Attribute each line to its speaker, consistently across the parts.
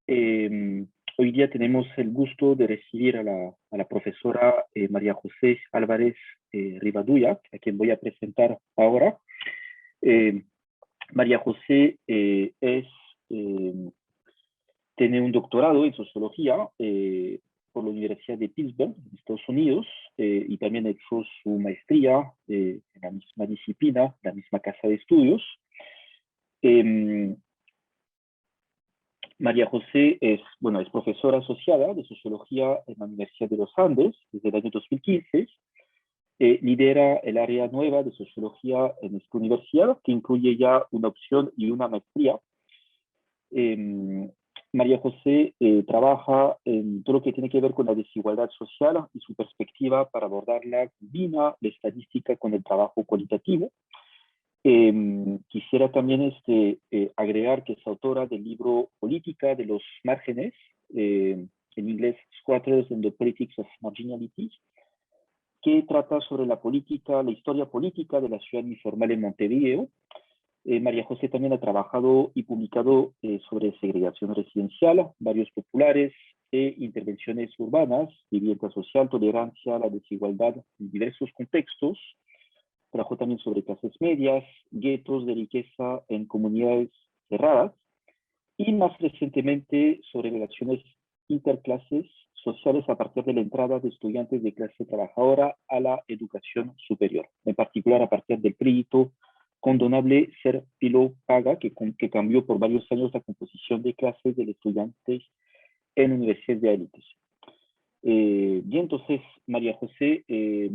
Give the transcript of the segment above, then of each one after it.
Speaker 1: Eh, Hoy día tenemos el gusto de recibir a la profesora María José Álvarez Rivadulla, a quien voy a presentar ahora. Eh, María José eh, tiene un doctorado en sociología por la Universidad de Pittsburgh, en Estados Unidos, y también ha hecho su maestría en la misma disciplina, la misma casa de estudios. Eh, María José es profesora asociada de sociología en la Universidad de los Andes desde el año 2015. Lidera el área nueva de sociología en esta universidad, que incluye ya una opción y una maestría. Eh, María José trabaja en todo lo que tiene que ver con la desigualdad social y su perspectiva para abordarla combina la estadística con el trabajo cualitativo. Quisiera también agregar que es autora del libro Política de los Márgenes, en inglés Squatters and the Politics of Marginality, que trata sobre la política, la historia política de la ciudad informal en Montevideo. María José también ha trabajado y publicado sobre segregación residencial, barrios populares e intervenciones urbanas, vivienda social, tolerancia, la desigualdad en diversos contextos. Trabajó también sobre clases medias, guetos de riqueza en comunidades cerradas y más recientemente sobre relaciones interclases sociales a partir de la entrada de estudiantes de clase trabajadora a la educación superior, en particular a partir del crédito condonable Ser Pilo Paga, que cambió por varios años la composición de clases de estudiantes en universidades de élites. Bien, entonces, María José, en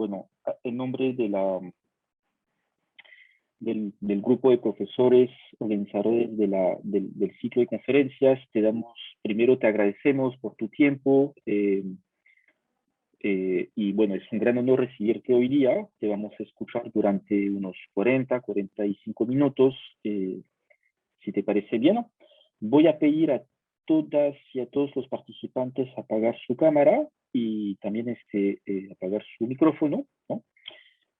Speaker 1: nombre del grupo de profesores organizadores del ciclo de conferencias, primero te agradecemos por tu tiempo y bueno, es un gran honor recibirte hoy día. Te vamos a escuchar durante unos 45 minutos, si te parece bien. Voy a pedir a todas y a todos los participantes apagar su cámara y también apagar su micrófono, ¿no?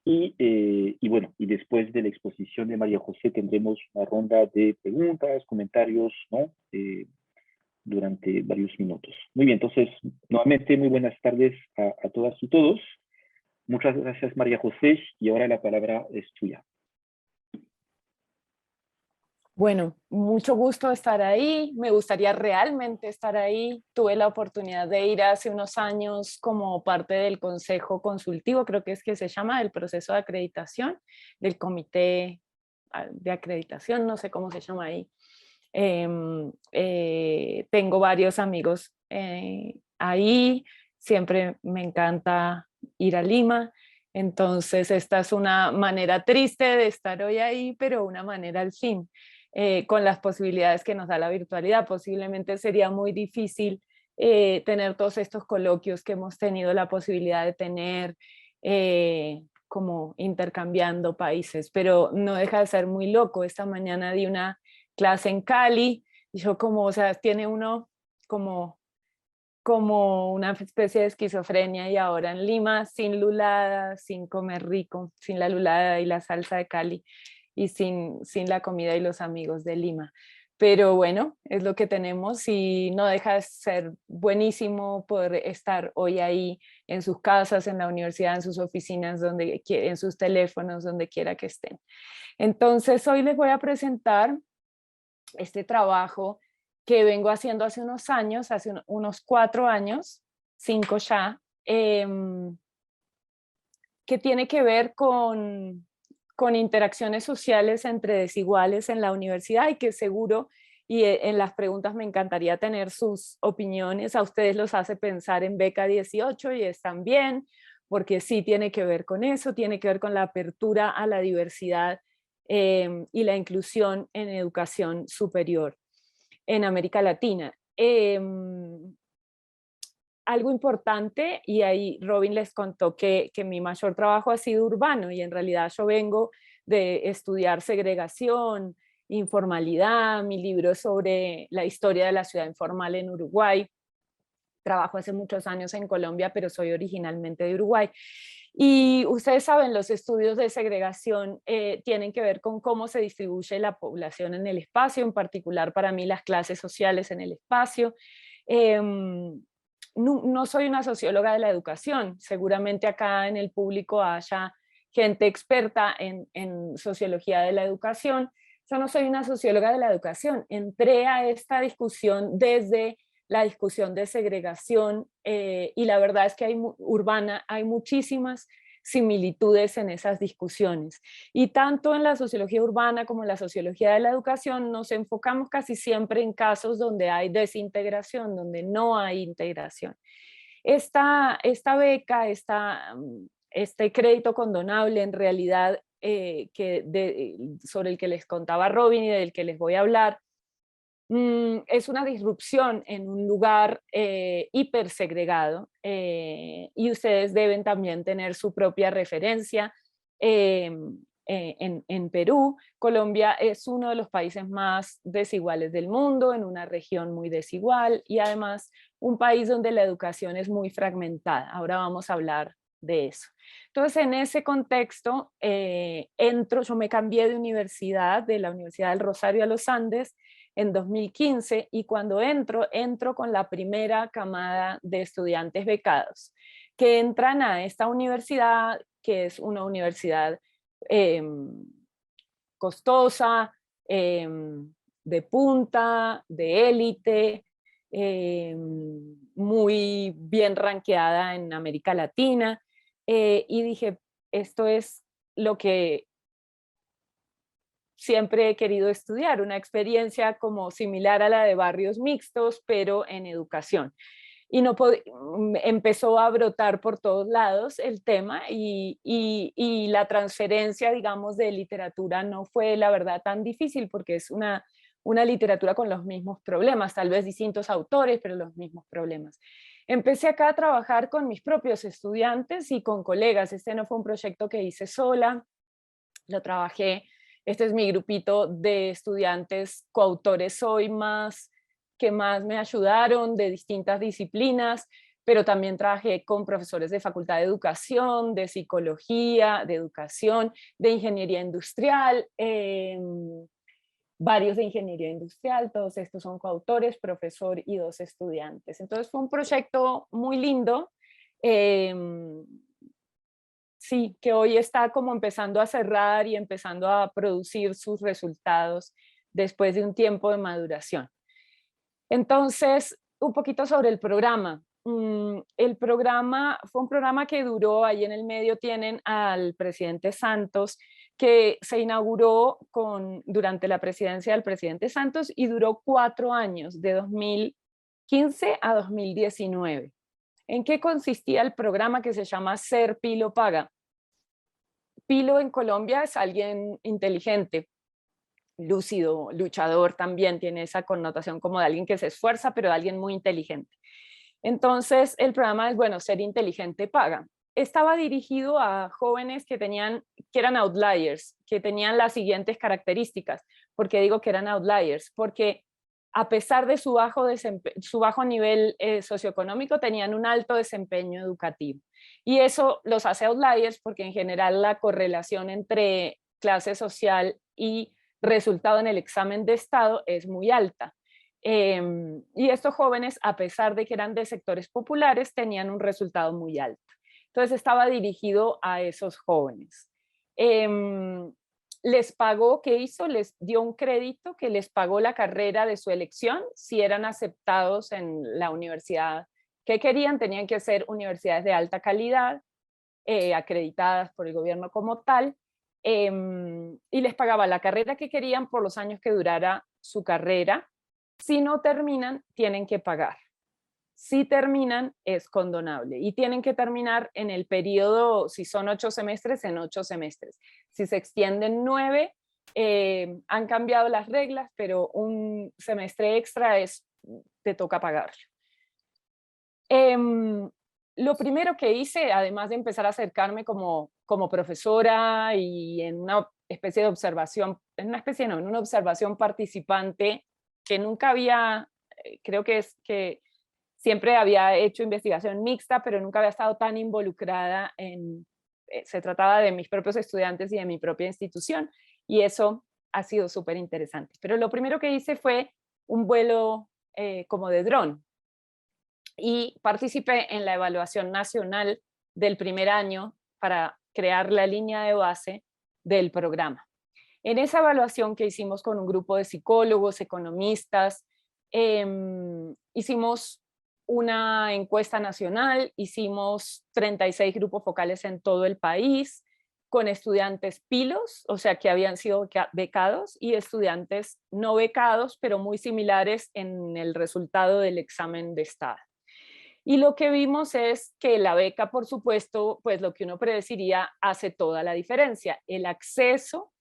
Speaker 1: Y bueno, y después de la exposición de María José tendremos una ronda de preguntas, comentarios, ¿no? Durante varios minutos. Muy bien, entonces, nuevamente, muy buenas tardes a todas y todos. Muchas gracias, María José, y ahora la palabra es tuya.
Speaker 2: Bueno, mucho gusto estar ahí, me gustaría realmente estar ahí. Tuve la oportunidad de ir hace unos años como parte del consejo consultivo, creo que es que se llama, el proceso de acreditación, del comité de acreditación, no sé cómo se llama ahí. Tengo varios amigos ahí, siempre me encanta ir a Lima. Entonces, esta es una manera triste de estar hoy ahí, pero una manera al fin. Con las posibilidades que nos da la virtualidad. Posiblemente sería muy difícil tener todos estos coloquios que hemos tenido la posibilidad de tener como intercambiando países, pero no deja de ser muy loco. Esta mañana di una clase en Cali y yo como, o sea, tiene uno como una especie de esquizofrenia y ahora en Lima sin lulada, sin comer rico, sin la lulada y la salsa de Cali y sin la comida y los amigos de Lima. Pero bueno, es lo que tenemos y no deja de ser buenísimo poder estar hoy ahí en sus casas, en la universidad, en sus oficinas, en sus teléfonos, donde quiera que estén. Entonces hoy les voy a presentar este trabajo que vengo haciendo hace unos años, unos 4 años, 5 ya, que tiene que ver con interacciones sociales entre desiguales en la universidad y que seguro y en las preguntas me encantaría tener sus opiniones. A ustedes los hace pensar en Beca 18 y están bien, porque sí tiene que ver con eso, tiene que ver con la apertura a la diversidad y la inclusión en educación superior en América Latina. Algo importante, y ahí Robin les contó que mi mayor trabajo ha sido urbano y en realidad yo vengo de estudiar segregación, informalidad, mi libro es sobre la historia de la ciudad informal en Uruguay, Trabajo hace muchos años en Colombia, pero soy originalmente de Uruguay. Y ustedes saben, los estudios de segregación tienen que ver con cómo se distribuye la población en el espacio, en particular para mí las clases sociales en el espacio. No soy una socióloga de la educación, seguramente acá en el público haya gente experta en sociología de la educación. Yo no soy una socióloga de la educación, entré a esta discusión desde la discusión de segregación y la verdad es que hay muchísimas similitudes en esas discusiones. Y tanto en la sociología urbana como en la sociología de la educación nos enfocamos casi siempre en casos donde hay desintegración, donde no hay integración. Esta beca, este crédito condonable en realidad sobre el que les contaba Robin y del que les voy a hablar, es una disrupción en un lugar hipersegregado y ustedes deben también tener su propia referencia. En Perú, Colombia es uno de los países más desiguales del mundo, en una región muy desigual y además un país donde la educación es muy fragmentada. Ahora vamos a hablar de eso. Entonces, en ese contexto, yo me cambié de universidad, de la Universidad del Rosario a los Andes, en 2015 y cuando entro con la primera camada de estudiantes becados que entran a esta universidad, que es una universidad costosa, de punta, de élite, muy bien rankeada en América Latina, y dije, esto es lo que siempre he querido estudiar, una experiencia como similar a la de barrios mixtos, pero en educación. Y empezó a brotar por todos lados el tema y la transferencia, digamos, de literatura no fue, la verdad, tan difícil porque es una literatura con los mismos problemas, tal vez distintos autores, pero los mismos problemas. Empecé acá a trabajar con mis propios estudiantes y con colegas. Este no fue un proyecto que hice sola, lo trabajé. Este es mi grupito de estudiantes coautores hoy que más me ayudaron de distintas disciplinas, pero también trabajé con profesores de Facultad de Educación, de Psicología, de Educación, de Ingeniería Industrial, varios de Ingeniería Industrial, todos estos son coautores, profesor y 2 estudiantes. Entonces fue un proyecto muy lindo, sí, que hoy está como empezando a cerrar y empezando a producir sus resultados después de un tiempo de maduración. Entonces, un poquito sobre el programa. El programa fue un programa que duró, ahí en el medio tienen al presidente Santos, que se inauguró durante la presidencia del presidente Santos y duró 4 años, de 2015 a 2019. ¿En qué consistía el programa que se llama Ser Pilo Paga? Pilo en Colombia es alguien inteligente, lúcido, luchador también, tiene esa connotación como de alguien que se esfuerza, pero de alguien muy inteligente. Entonces, el programa es, bueno, Ser Inteligente Paga. Estaba dirigido a jóvenes que eran outliers, que tenían las siguientes características. ¿Por qué digo que eran outliers? Porque a pesar de su bajo nivel socioeconómico, tenían un alto desempeño educativo. Y eso los hace outliers porque en general la correlación entre clase social y resultado en el examen de estado es muy alta. Y estos jóvenes, a pesar de que eran de sectores populares, tenían un resultado muy alto. Entonces estaba dirigido a esos jóvenes. Les pagó, ¿qué hizo? Les dio un crédito que les pagó la carrera de su elección si eran aceptados en la universidad que querían. Tenían que ser universidades de alta calidad, acreditadas por el gobierno como tal, y les pagaba la carrera que querían por los años que durara su carrera. Si no terminan, tienen que pagar. Si terminan, es condonable y tienen que terminar en el periodo, si son 8 semestres, en 8 semestres. Si se extienden 9, han cambiado las reglas, pero un semestre extra te toca pagarlo. Lo primero que hice, además de empezar a acercarme como profesora y en una especie de observación, en una observación participante que nunca había, creo que siempre había hecho investigación mixta, pero nunca había estado tan involucrada se trataba de mis propios estudiantes y de mi propia institución, y eso ha sido súper interesante. Pero lo primero que hice fue un vuelo como de dron, y participé en la evaluación nacional del primer año para crear la línea de base del programa. En esa evaluación que hicimos con un grupo de psicólogos, economistas, hicimos una encuesta nacional, hicimos 36 grupos focales en todo el país, con estudiantes pilos, o sea que habían sido becados, y estudiantes no becados, pero muy similares en el resultado del examen de estado. Y lo que vimos es que la beca, por supuesto, pues lo que uno predeciría, hace toda la diferencia. El acceso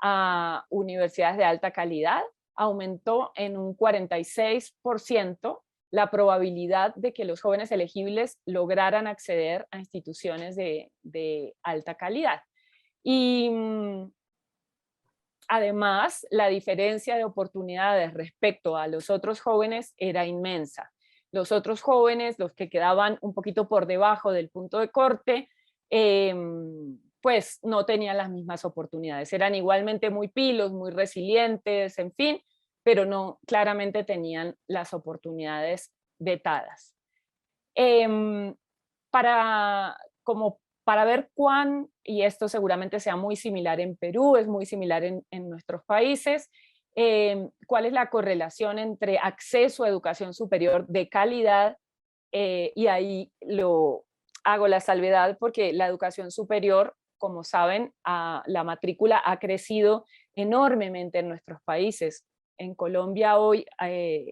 Speaker 2: a universidades de alta calidad aumentó en un 46% la probabilidad de que los jóvenes elegibles lograran acceder a instituciones de alta calidad. Y además, la diferencia de oportunidades respecto a los otros jóvenes era inmensa. Los otros jóvenes, los que quedaban un poquito por debajo del punto de corte, pues no tenían las mismas oportunidades. Eran igualmente muy pilos, muy resilientes, en fin, pero no claramente tenían las oportunidades vetadas. Para ver cuán, y esto seguramente sea muy similar en Perú, es muy similar en nuestros países, cuál es la correlación entre acceso a educación superior de calidad, y ahí hago la salvedad porque la educación superior, como saben, la matrícula ha crecido enormemente en nuestros países. En Colombia hoy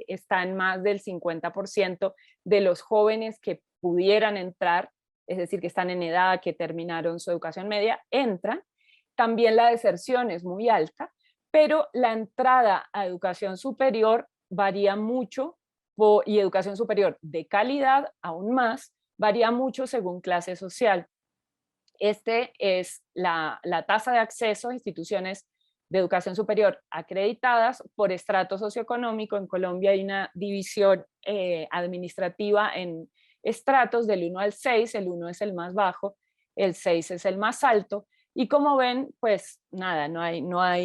Speaker 2: está en más del 50% de los jóvenes que pudieran entrar, es decir, que están en edad, que terminaron su educación media, entran. También la deserción es muy alta, pero la entrada a educación superior varía mucho, y educación superior de calidad aún más, varía mucho según clase social. Este es la tasa de acceso a instituciones de educación superior acreditadas por estrato socioeconómico. En Colombia hay una división administrativa en estratos del 1 al 6, el 1 es el más bajo, el 6 es el más alto, y como ven, pues nada, no hay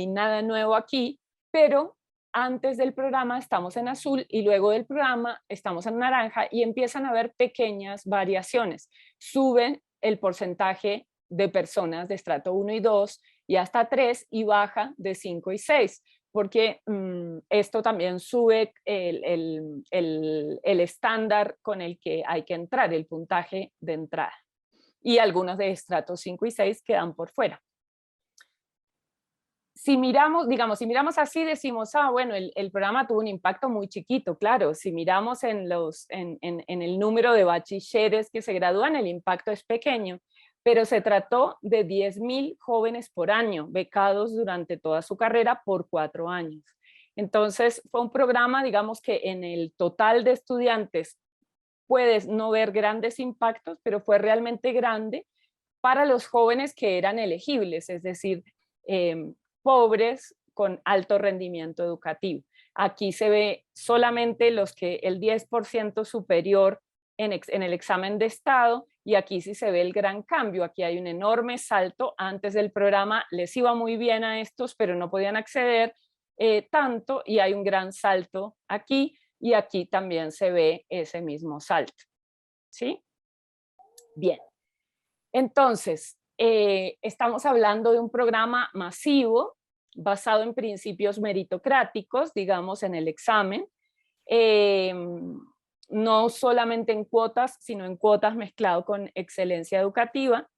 Speaker 2: nada nuevo aquí, pero antes del programa estamos en azul y luego del programa estamos en naranja, y empiezan a haber pequeñas variaciones. Suben el porcentaje de personas de estrato 1 y 2 y hasta 3, y baja de 5 y 6, porque esto también sube el estándar con el que hay que entrar, el puntaje de entrada. Y algunos de estratos 5 y 6 quedan por fuera. Si miramos, digamos, si miramos así, decimos, bueno, el programa tuvo un impacto muy chiquito, claro. Si miramos en el número de bachilleres que se gradúan, el impacto es pequeño, pero se trató de 10.000 jóvenes por año, becados durante toda su carrera por 4 años. Entonces, fue un programa, digamos, que en el total de estudiantes puedes no ver grandes impactos, pero fue realmente grande para los jóvenes que eran elegibles, es decir, pobres con alto rendimiento educativo. Aquí se ve solamente los que el 10% superior en el examen de estado, y aquí sí se ve el gran cambio. Aquí hay un enorme salto. Antes del programa les iba muy bien a estos, pero no podían acceder tanto, y hay un gran salto aquí, y aquí también se ve ese mismo salto. ¿Sí? Bien. Entonces, estamos hablando de un programa masivo basado en principios meritocráticos, digamos, en el examen, no solamente en cuotas, sino en cuotas mezclado con excelencia educativa,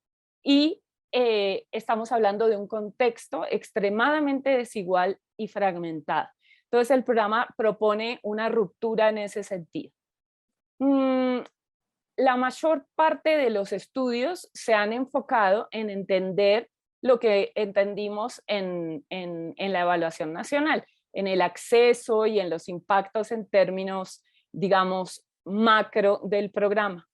Speaker 2: y estamos hablando de un contexto extremadamente desigual y fragmentado. Entonces, el programa propone una ruptura en ese sentido. La mayor parte de los estudios se han enfocado en entender lo que entendimos en la evaluación nacional, en el acceso y en los impactos en términos, digamos, macro del programa.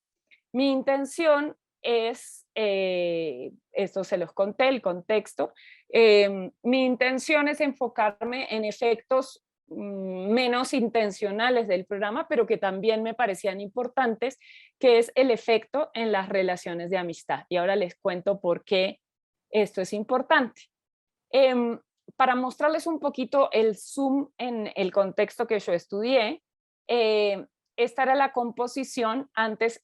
Speaker 2: Mi intención es, esto se los conté, el contexto, mi intención es enfocarme en efectos menos intencionales del programa, pero que también me parecían importantes, que es el efecto en las relaciones de amistad. Y ahora les cuento por qué esto es importante. Para mostrarles un poquito el zoom en el contexto que yo estudié, esta era la composición antes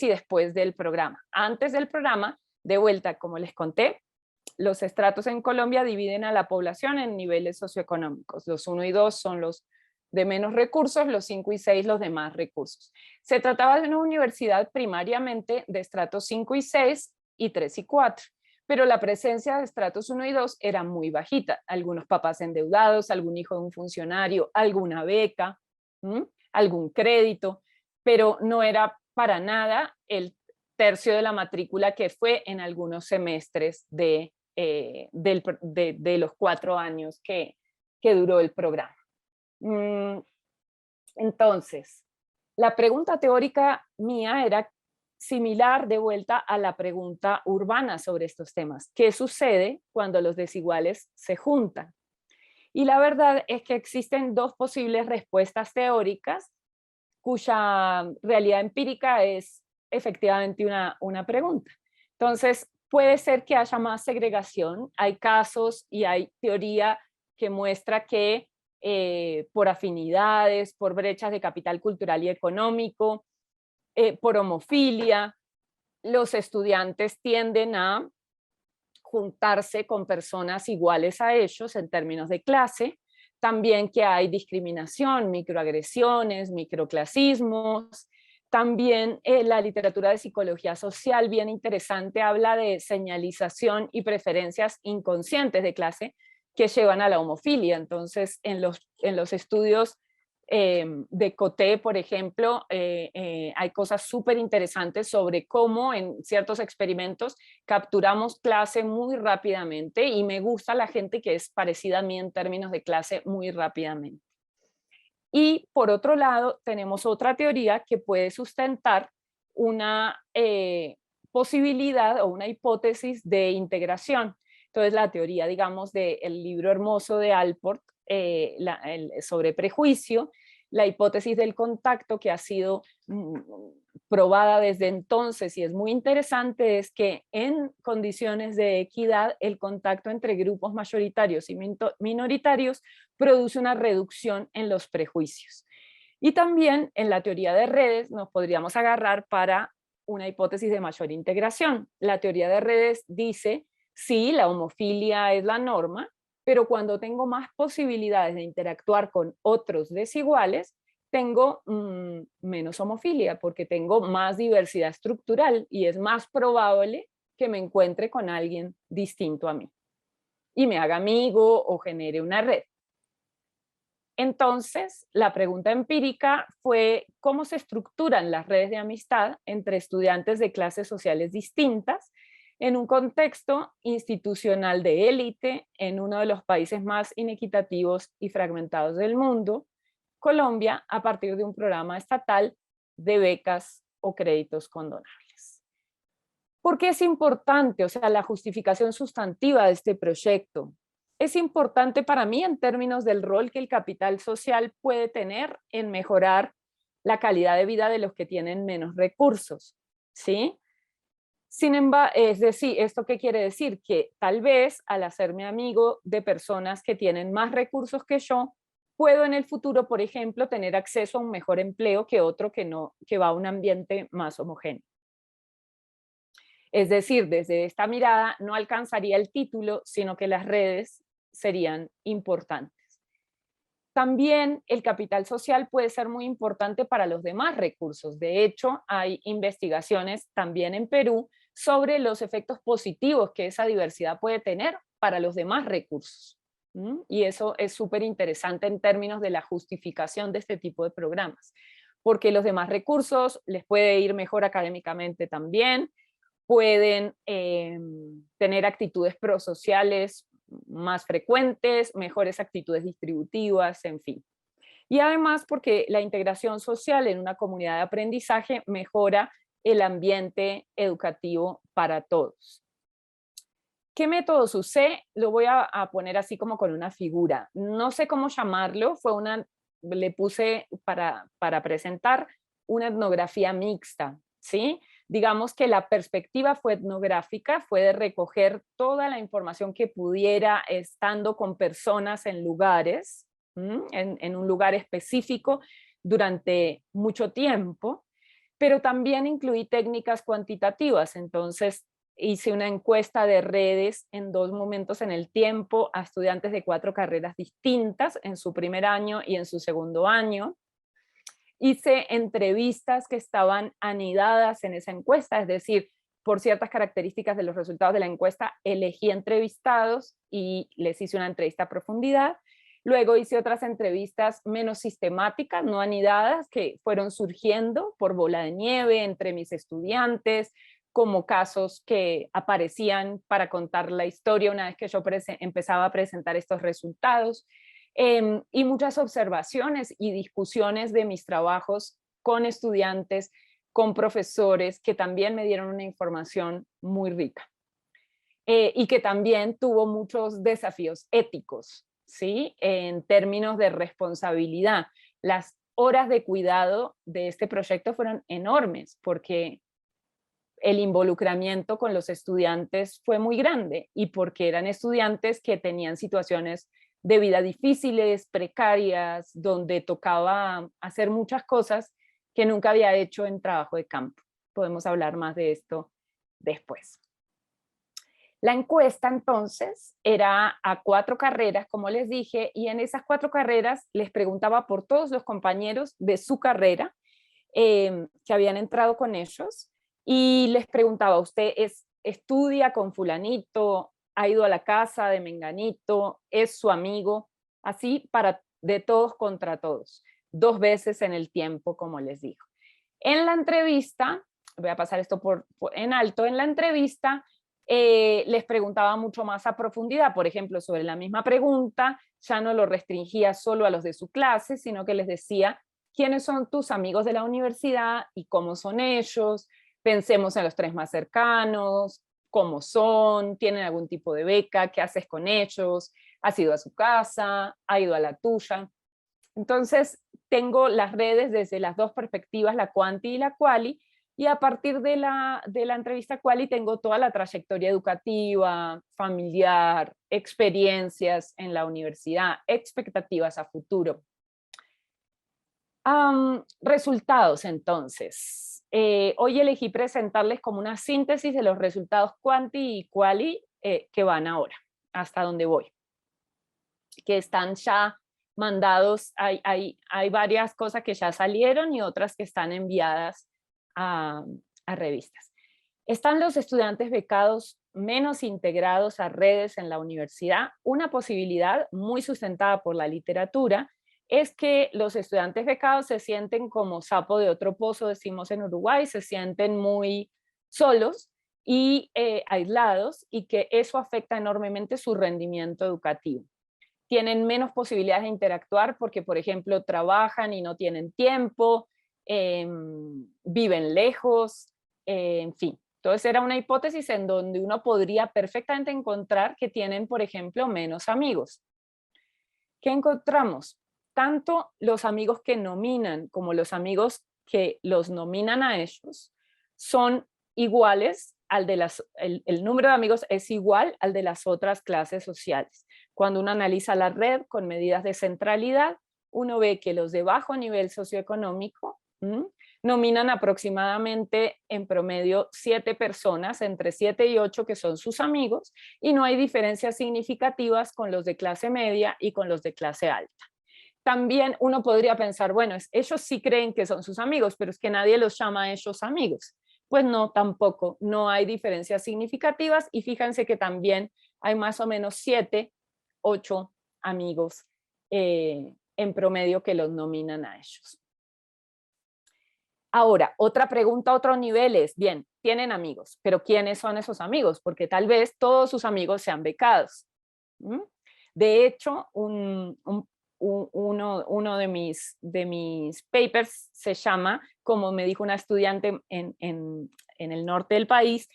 Speaker 2: y después del programa. Antes del programa, de vuelta, como les conté, los estratos en Colombia dividen a la población en niveles socioeconómicos. Los 1 y 2 son los de menos recursos, los 5 y 6 los de más recursos. Se trataba de una universidad primariamente de estratos 5 y 6 y 3 y 4, pero la presencia de estratos 1 y 2 era muy bajita. Algunos papás endeudados, algún hijo de un funcionario, alguna beca, algún crédito, pero no era para nada el tercio de la matrícula que fue en algunos semestres de los 4 años que duró el programa. Entonces, la pregunta teórica mía era similar de vuelta a la pregunta urbana sobre estos temas. ¿Qué sucede cuando los desiguales se juntan? Y la verdad es que existen dos posibles respuestas teóricas cuya realidad empírica es efectivamente una pregunta. Entonces, puede ser que haya más segregación. Hay casos y hay teoría que muestra que por afinidades, por brechas de capital cultural y económico, por homofilia, los estudiantes tienden a juntarse con personas iguales a ellos en términos de clase. También que hay discriminación, microagresiones, microclasismos. También la literatura de psicología social, bien interesante, habla de señalización y preferencias inconscientes de clase que llevan a la homofilia. Entonces, en los estudios de Coté, por ejemplo, hay cosas súper interesantes sobre cómo en ciertos experimentos capturamos clase muy rápidamente, y me gusta la gente que es parecida a mí en términos de clase muy rápidamente. Y por otro lado, tenemos otra teoría que puede sustentar una posibilidad o una hipótesis de integración. Entonces, la teoría, digamos, del libro hermoso de Allport sobre prejuicio, la hipótesis del contacto que ha sido probada desde entonces y es muy interesante, es que en condiciones de equidad el contacto entre grupos mayoritarios y minoritarios produce una reducción en los prejuicios. Y también en la teoría de redes nos podríamos agarrar para una hipótesis de mayor integración. La teoría de redes dice, sí, la homofilia es la norma, pero cuando tengo más posibilidades de interactuar con otros desiguales, tengo menos homofilia, porque tengo más diversidad estructural y es más probable que me encuentre con alguien distinto a mí y me haga amigo o genere una red. Entonces, la pregunta empírica fue cómo se estructuran las redes de amistad entre estudiantes de clases sociales distintas en un contexto institucional de élite en uno de los países más inequitativos y fragmentados del mundo, Colombia, a partir de un programa estatal de becas o créditos condonables. ¿Por qué es importante? O sea, la justificación sustantiva de este proyecto. Es importante para mí en términos del rol que el capital social puede tener en mejorar la calidad de vida de los que tienen menos recursos, ¿sí? Sin embargo, es decir, ¿esto qué quiere decir? Que tal vez al hacerme amigo de personas que tienen más recursos que yo, puedo en el futuro, por ejemplo, tener acceso a un mejor empleo que otro que va a un ambiente más homogéneo. Es decir, desde esta mirada no alcanzaría el título, sino que las redes serían importantes. También el capital social puede ser muy importante para los demás recursos. De hecho, hay investigaciones también en Perú sobre los efectos positivos que esa diversidad puede tener para los demás recursos. Y eso es súper interesante en términos de la justificación de este tipo de programas, porque los demás recursos les puede ir mejor académicamente también, pueden tener actitudes prosociales más frecuentes, mejores actitudes distributivas, en fin. Y además porque la integración social en una comunidad de aprendizaje mejora el ambiente educativo para todos. ¿Qué métodos usé? Lo voy a poner así como con una figura. No sé cómo llamarlo, le puse para presentar una etnografía mixta, ¿sí? Digamos que la perspectiva fue etnográfica, fue de recoger toda la información que pudiera estando con personas en lugares, en un lugar específico durante mucho tiempo, pero también incluí técnicas cuantitativas. Entonces hice una encuesta de redes en 2 momentos en el tiempo a estudiantes de 4 carreras distintas en su primer año y en su segundo año. Hice entrevistas que estaban anidadas en esa encuesta, es decir, por ciertas características de los resultados de la encuesta, elegí entrevistados y les hice una entrevista a profundidad. Luego hice otras entrevistas menos sistemáticas, no anidadas, que fueron surgiendo por bola de nieve entre mis estudiantes, como casos que aparecían para contar la historia una vez que yo empezaba a presentar estos resultados. Y muchas observaciones y discusiones de mis trabajos con estudiantes, con profesores, que también me dieron una información muy rica. Y que también tuvo muchos desafíos éticos, ¿sí? En términos de responsabilidad. Las horas de cuidado de este proyecto fueron enormes, porque el involucramiento con los estudiantes fue muy grande y porque eran estudiantes que tenían situaciones de vida difíciles, precarias, donde tocaba hacer muchas cosas que nunca había hecho en trabajo de campo. Podemos hablar más de esto después. La encuesta entonces era a 4 carreras, como les dije, y en esas 4 carreras les preguntaba por todos los compañeros de su carrera que habían entrado con ellos, y les preguntaba, ¿usted estudia con fulanito? ¿Ha ido a la casa de menganito? ¿Es su amigo? Así de todos contra todos, 2 veces en el tiempo, como les digo. En la entrevista, voy a pasar esto en alto, en la entrevista les preguntaba mucho más a profundidad, por ejemplo, sobre la misma pregunta, ya no lo restringía solo a los de su clase, sino que les decía, ¿quiénes son tus amigos de la universidad y cómo son ellos? Pensemos en los 3 más cercanos, cómo son, tienen algún tipo de beca, qué haces con ellos, has ido a su casa, ha ido a la tuya. Entonces, tengo las redes desde las 2 perspectivas, la quanti y la quali, y a partir de la entrevista quali tengo toda la trayectoria educativa, familiar, experiencias en la universidad, expectativas a futuro. Resultados, entonces. Hoy elegí presentarles como una síntesis de los resultados quanti y quali que van ahora, hasta donde voy, que están ya mandados. Hay varias cosas que ya salieron y otras que están enviadas a revistas. ¿Están los estudiantes becados menos integrados a redes en la universidad? Una posibilidad muy sustentada por la literatura es que los estudiantes becados se sienten como sapo de otro pozo, decimos en Uruguay, se sienten muy solos y aislados, y que eso afecta enormemente su rendimiento educativo. Tienen menos posibilidades de interactuar porque, por ejemplo, trabajan y no tienen tiempo, viven lejos, en fin. Entonces era una hipótesis en donde uno podría perfectamente encontrar que tienen, por ejemplo, menos amigos. ¿Qué encontramos? Tanto los amigos que nominan como los amigos que los nominan a ellos son iguales al de el número de amigos es igual al de las otras clases sociales. Cuando uno analiza la red con medidas de centralidad, uno ve que los de bajo nivel socioeconómico nominan aproximadamente en promedio 7 personas, entre 7 y 8 que son sus amigos, y no hay diferencias significativas con los de clase media y con los de clase alta. También uno podría pensar, bueno, ellos sí creen que son sus amigos, pero es que nadie los llama a ellos amigos. Pues no, tampoco, no hay diferencias significativas, y fíjense que también hay más o menos 7, 8 amigos en promedio que los nominan a ellos. Ahora, otra pregunta a otro nivel es, bien, tienen amigos, pero ¿quiénes son esos amigos? Porque tal vez todos sus amigos sean becados. De hecho, uno de mis papers se llama, como me dijo una estudiante en el norte del país,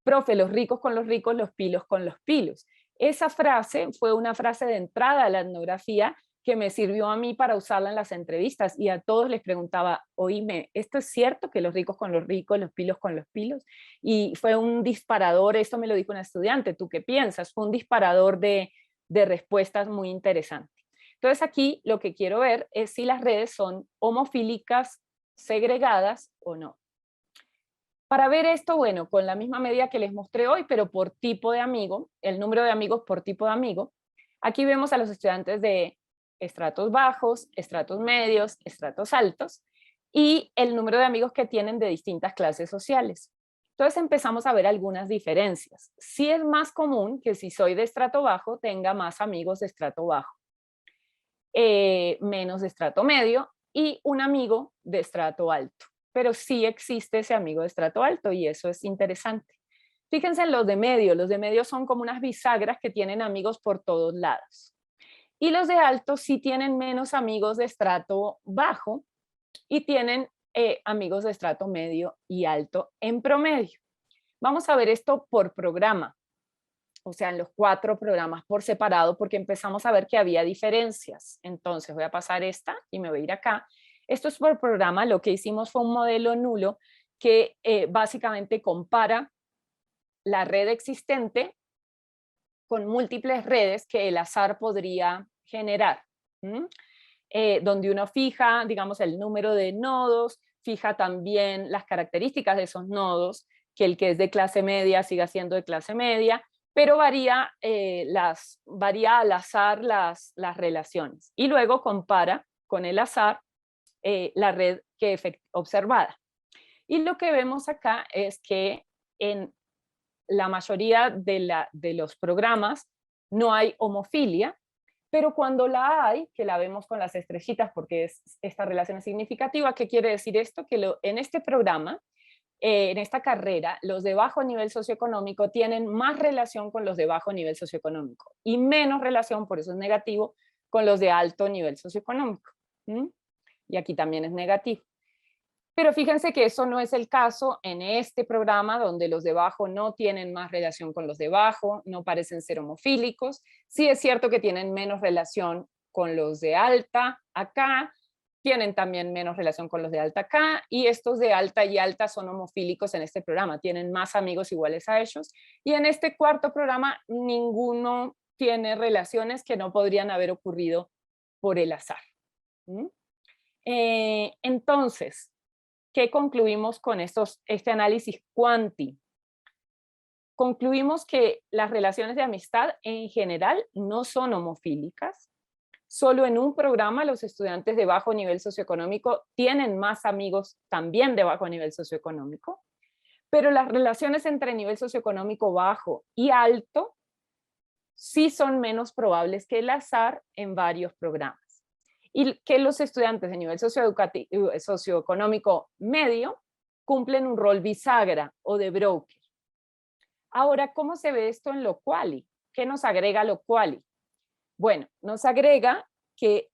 Speaker 2: profe, los ricos con los pilos con los pilos. Esa frase fue una frase de entrada a la etnografía que me sirvió a mí para usarla en las entrevistas, y a todos les preguntaba, oíme, ¿esto es cierto que los ricos con los ricos, los pilos con los pilos? Y fue un disparador, esto me lo dijo una estudiante, ¿tú qué piensas? Fue un disparador de respuestas muy interesante. Entonces aquí lo que quiero ver es si las redes son homofílicas, segregadas o no. Para ver esto, bueno, con la misma medida que les mostré hoy, pero por tipo de amigo, el número de amigos por tipo de amigo, aquí vemos a los estudiantes de estratos bajos, estratos medios, estratos altos, y el número de amigos que tienen de distintas clases sociales. Entonces empezamos a ver algunas diferencias. Sí es más común que si soy de estrato bajo tenga más amigos de estrato bajo, menos de estrato medio y un amigo de estrato alto. Pero sí existe ese amigo de estrato alto y eso es interesante. Fíjense en los de medio son como unas bisagras que tienen amigos por todos lados. Y los de alto sí tienen menos amigos de estrato bajo y tienen amigos de estrato medio y alto en promedio. Vamos a ver esto por programa, o sea, en los 4 programas por separado, porque empezamos a ver que había diferencias. Entonces voy a pasar esta y me voy a ir acá. Esto es por programa, lo que hicimos fue un modelo nulo que básicamente compara la red existente con múltiples redes que el azar podría generar, donde uno fija, digamos, el número de nodos, fija también las características de esos nodos, que el que es de clase media siga siendo de clase media, pero varía al azar las relaciones. Y luego compara con el azar la red observada. Y lo que vemos acá es que en la mayoría de los programas no hay homofilia, pero cuando la hay, que la vemos con las estrellitas porque esta relación es significativa. ¿Qué quiere decir esto? Que en este programa, en esta carrera, los de bajo nivel socioeconómico tienen más relación con los de bajo nivel socioeconómico y menos relación, por eso es negativo, con los de alto nivel socioeconómico. Y aquí también es negativo. Pero fíjense que eso no es el caso en este programa, donde los de bajo no tienen más relación con los de bajo, no parecen ser homofílicos. Sí es cierto que tienen menos relación con los de alta acá, tienen también menos relación con los de alta acá, y estos de alta y alta son homofílicos en este programa, tienen más amigos iguales a ellos. Y en este cuarto programa ninguno tiene relaciones que no podrían haber ocurrido por el azar. Entonces, ¿qué concluimos con este análisis cuanti? Concluimos que las relaciones de amistad en general no son homofílicas. Solo en un programa los estudiantes de bajo nivel socioeconómico tienen más amigos también de bajo nivel socioeconómico, pero las relaciones entre nivel socioeconómico bajo y alto sí son menos probables que el azar en varios programas. Y que los estudiantes de nivel socioeconómico medio cumplen un rol bisagra o de broker. Ahora, ¿cómo se ve esto en lo quali? ¿Qué nos agrega lo quali? Bueno, nos agrega que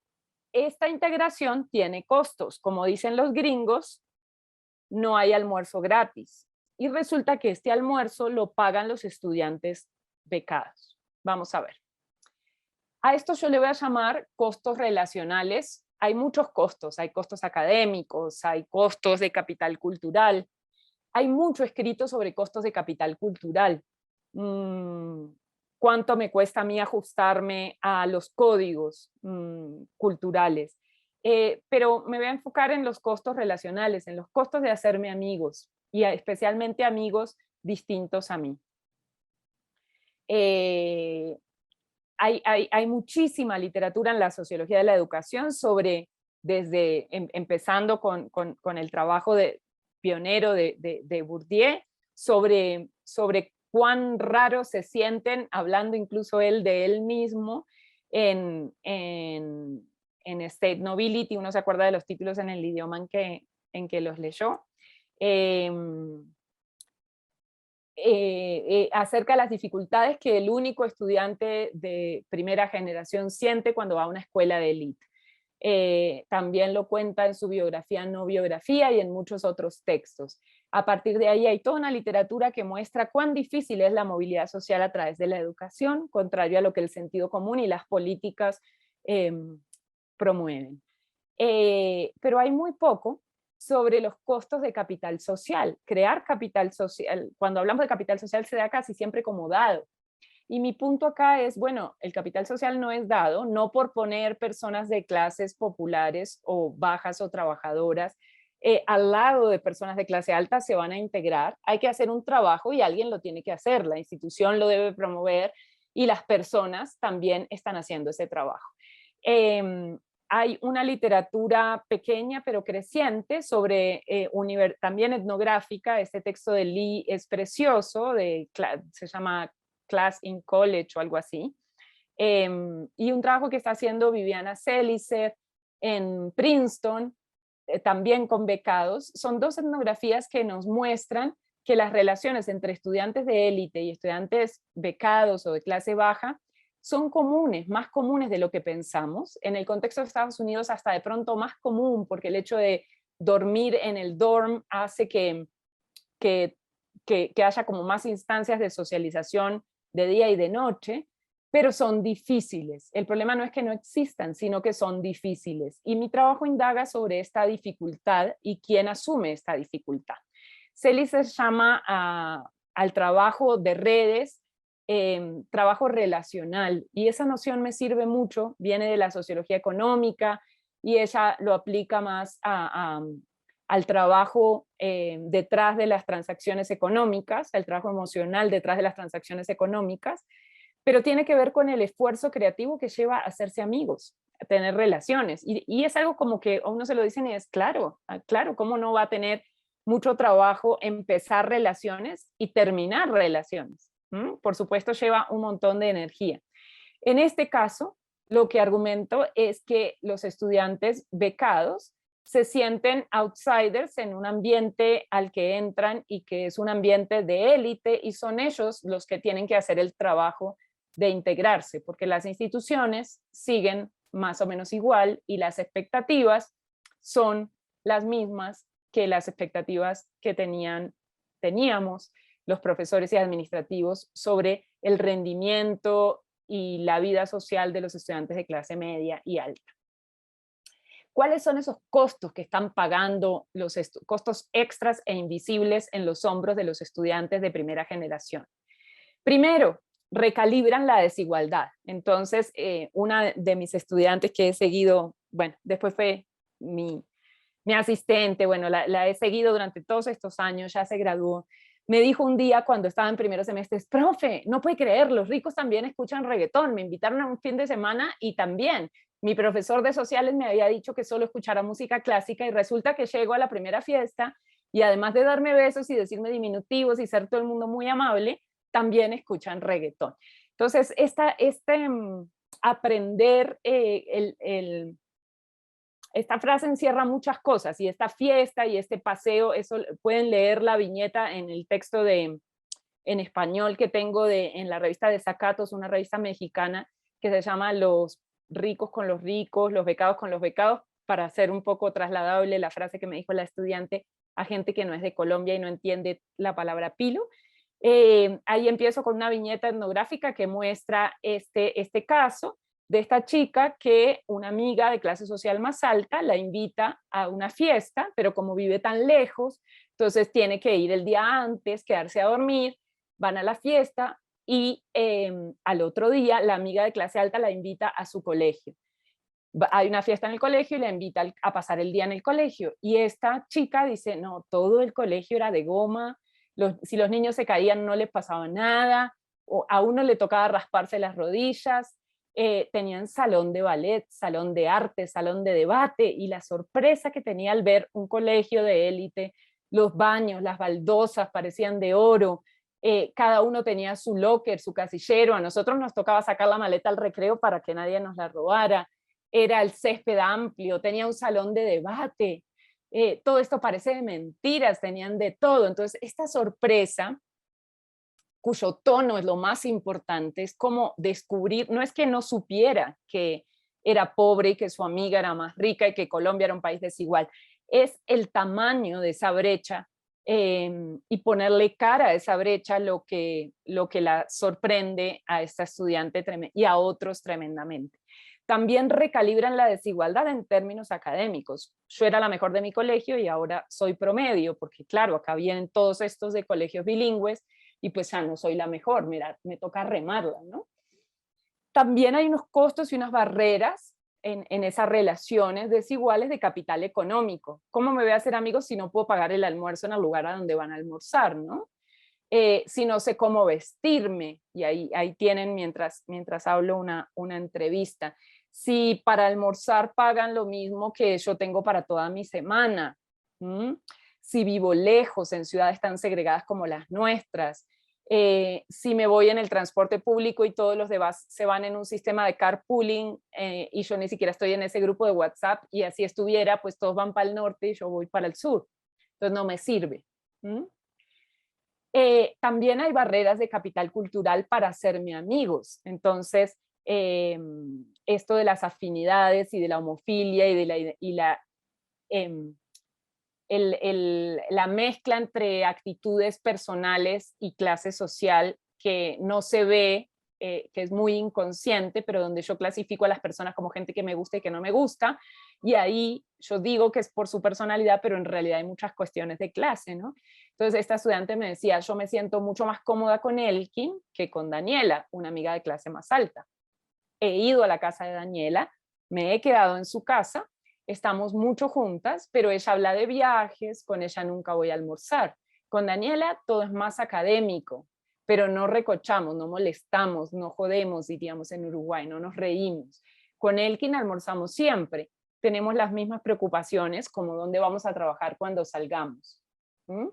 Speaker 2: esta integración tiene costos. Como dicen los gringos, no hay almuerzo gratis. Y resulta que este almuerzo lo pagan los estudiantes becados. Vamos a ver. A esto yo le voy a llamar costos relacionales. Hay muchos costos, hay costos académicos, hay costos de capital cultural. Hay mucho escrito sobre costos de capital cultural. ¿Cuánto me cuesta a mí ajustarme a los códigos culturales? Pero me voy a enfocar en los costos relacionales, en los costos de hacerme amigos, y especialmente amigos distintos a mí. Hay muchísima literatura en la sociología de la educación sobre, empezando con el trabajo pionero de Bourdieu, sobre cuán raros se sienten, hablando incluso él de él mismo, en State Nobility. Uno se acuerda de los títulos en el idioma en que los leyó. Acerca de las dificultades que el único estudiante de primera generación siente cuando va a una escuela de élite. También lo cuenta en su biografía, no biografía, y en muchos otros textos. A partir de ahí hay toda una literatura que muestra cuán difícil es la movilidad social a través de la educación, contrario a lo que el sentido común y las políticas promueven. Pero hay muy poco sobre los costos de capital social. Crear capital social, cuando hablamos de capital social se da casi siempre como dado. Y mi punto acá es, bueno, el capital social no es dado, no por poner personas de clases populares o bajas o trabajadoras al lado de personas de clase alta se van a integrar. Hay que hacer un trabajo y alguien lo tiene que hacer, la institución lo debe promover y las personas también están haciendo ese trabajo. Hay una literatura pequeña pero creciente sobre también etnográfica. Este texto de Lee es precioso, se llama Class in College o algo así, y un trabajo que está haciendo Viviana Celicer en Princeton, también con becados. Son dos etnografías que nos muestran que las relaciones entre estudiantes de élite y estudiantes becados o de clase baja son comunes, más comunes de lo que pensamos. En el contexto de Estados Unidos hasta de pronto más común, porque el hecho de dormir en el dorm hace que haya como más instancias de socialización de día y de noche, pero son difíciles. El problema no es que no existan, sino que son difíciles. Y mi trabajo indaga sobre esta dificultad y quién asume esta dificultad. Celicer llama al trabajo de redes trabajo relacional, y esa noción me sirve mucho, viene de la sociología económica, y ella lo aplica más al trabajo detrás de las transacciones económicas, al trabajo emocional detrás de las transacciones económicas, pero tiene que ver con el esfuerzo creativo que lleva a hacerse amigos, a tener relaciones, y es algo como que a uno se lo dicen y es claro, claro, ¿cómo no va a tener mucho trabajo empezar relaciones y terminar relaciones? Por supuesto lleva un montón de energía. En este caso, lo que argumento es que los estudiantes becados se sienten outsiders en un ambiente al que entran y que es un ambiente de élite, y son ellos los que tienen que hacer el trabajo de integrarse, porque las instituciones siguen más o menos igual y las expectativas son las mismas que las expectativas que teníamos los profesores y administrativos sobre el rendimiento y la vida social de los estudiantes de clase media y alta. ¿Cuáles son esos costos que están pagando, los costos extras e invisibles en los hombros de los estudiantes de primera generación? Primero, recalibran la desigualdad. Entonces, una de mis estudiantes que he seguido, bueno, después fue mi asistente, bueno, la he seguido durante todos estos años, ya se graduó, me dijo un día cuando estaba en primeros semestres, profe, no puede creer, los ricos también escuchan reggaetón, me invitaron a un fin de semana y también mi profesor de sociales me había dicho que solo escuchara música clásica, y resulta que llego a la primera fiesta y además de darme besos y decirme diminutivos y ser todo el mundo muy amable, también escuchan reggaetón. Entonces, aprender esta frase encierra muchas cosas, y esta fiesta y este paseo, eso pueden leer la viñeta en el texto en español que tengo en la revista Desacatos, una revista mexicana que se llama Los ricos con los ricos, los becados con los becados, para hacer un poco trasladable la frase que me dijo la estudiante a gente que no es de Colombia y no entiende la palabra pilo. Ahí empiezo con una viñeta etnográfica que muestra este caso de esta chica que una amiga de clase social más alta la invita a una fiesta, pero como vive tan lejos, entonces tiene que ir el día antes, quedarse a dormir, van a la fiesta y al otro día la amiga de clase alta la invita a su colegio. Hay una fiesta en el colegio y la invita a pasar el día en el colegio, y esta chica dice, no, todo el colegio era de goma, si los niños se caían no les pasaba nada, o a uno le tocaba rasparse las rodillas. Tenían salón de ballet, salón de arte, salón de debate, y la sorpresa que tenía al ver un colegio de élite, los baños, las baldosas parecían de oro, cada uno tenía su locker, su casillero, a nosotros nos tocaba sacar la maleta al recreo para que nadie nos la robara, era el césped amplio, tenía un salón de debate, todo esto parece de mentiras, tenían de todo. Entonces esta sorpresa, cuyo tono es lo más importante, es como descubrir, no es que no supiera que era pobre y que su amiga era más rica y que Colombia era un país desigual, es el tamaño de esa brecha y ponerle cara a esa brecha, lo que la sorprende a esta estudiante y a otros tremendamente. También recalibran la desigualdad en términos académicos. Yo era la mejor de mi colegio y ahora soy promedio, porque claro, acá vienen todos estos de colegios bilingües y pues ya no soy la mejor, mira, me toca remarla, ¿no? También hay unos costos y unas barreras en esas relaciones desiguales de capital económico. ¿Cómo me voy a hacer amigos si no puedo pagar el almuerzo en el lugar a donde van a almorzar, ¿no? Si no sé cómo vestirme, y ahí tienen mientras hablo una entrevista. Si para almorzar pagan lo mismo que yo tengo para toda mi semana. ¿Mm? Si vivo lejos, en ciudades tan segregadas como las nuestras. Si me voy en el transporte público y todos los demás se van en un sistema de carpooling y yo ni siquiera estoy en ese grupo de WhatsApp, y así estuviera, pues todos van para el norte y yo voy para el sur. Entonces no me sirve. ¿Mm? También hay barreras de capital cultural para hacerme amigos. Entonces, esto de las afinidades y de la homofilia la mezcla entre actitudes personales y clase social que no se ve, que es muy inconsciente, pero donde yo clasifico a las personas como gente que me gusta y que no me gusta, y ahí yo digo que es por su personalidad, pero en realidad hay muchas cuestiones de clase, ¿no? Entonces esta estudiante me decía, yo me siento mucho más cómoda con Elkin que con Daniela, una amiga de clase más alta. He ido a la casa de Daniela, me he quedado en su casa, estamos mucho juntas, pero ella habla de viajes, con ella nunca voy a almorzar. Con Daniela todo es más académico, pero no recochamos, no molestamos, no jodemos, diríamos en Uruguay, no nos reímos. Con Elkin almorzamos siempre, tenemos las mismas preocupaciones como dónde vamos a trabajar cuando salgamos. ¿Mm?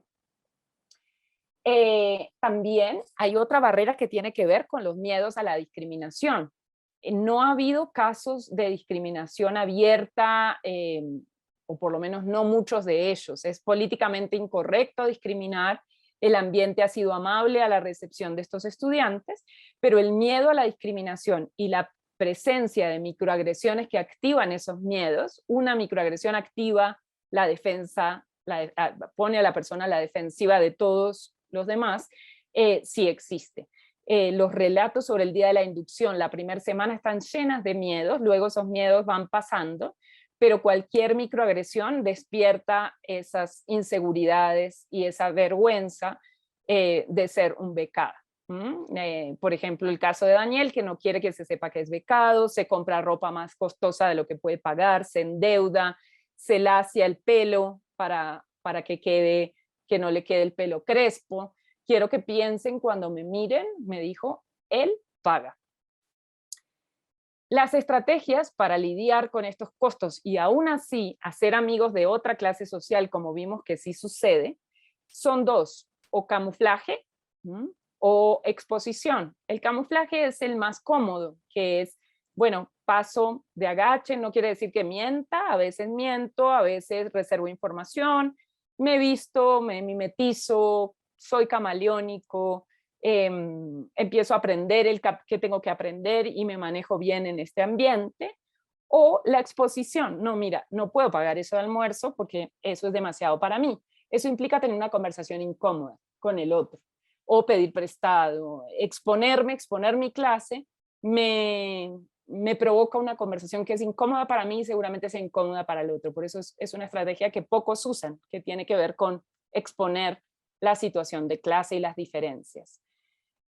Speaker 2: También hay otra barrera que tiene que ver con los miedos a la discriminación. No ha habido casos de discriminación abierta, o por lo menos no muchos de ellos. Es políticamente incorrecto discriminar, el ambiente ha sido amable a la recepción de estos estudiantes, pero el miedo a la discriminación y la presencia de microagresiones que activan esos miedos, una microagresión activa la defensa, pone a la persona a la defensiva de todos los demás, sí existe. Los relatos sobre el día de la inducción, la primera semana están llenas de miedos, luego esos miedos van pasando, pero cualquier microagresión despierta esas inseguridades y esa vergüenza de ser un becado. Por ejemplo, el caso de Daniel, que no quiere que se sepa que es becado, se compra ropa más costosa de lo que puede pagar, se endeuda, se lacia el pelo para que no le quede el pelo crespo. Quiero que piensen cuando me miren, me dijo, él paga. Las estrategias para lidiar con estos costos y aún así hacer amigos de otra clase social, como vimos que sí sucede, son dos: o camuflaje o exposición. El camuflaje es el más cómodo, que es, bueno, paso de agache, no quiere decir que mienta, a veces miento, a veces reservo información, me visto, me mimetizo, soy camaleónico, empiezo a aprender qué tengo que aprender y me manejo bien en este ambiente. O la exposición, no, mira, no puedo pagar eso de almuerzo porque eso es demasiado para mí. Eso implica tener una conversación incómoda con el otro, o pedir prestado, exponer mi clase, me provoca una conversación que es incómoda para mí y seguramente sea incómoda para el otro. Por eso es una estrategia que pocos usan, que tiene que ver con exponer la situación de clase y las diferencias.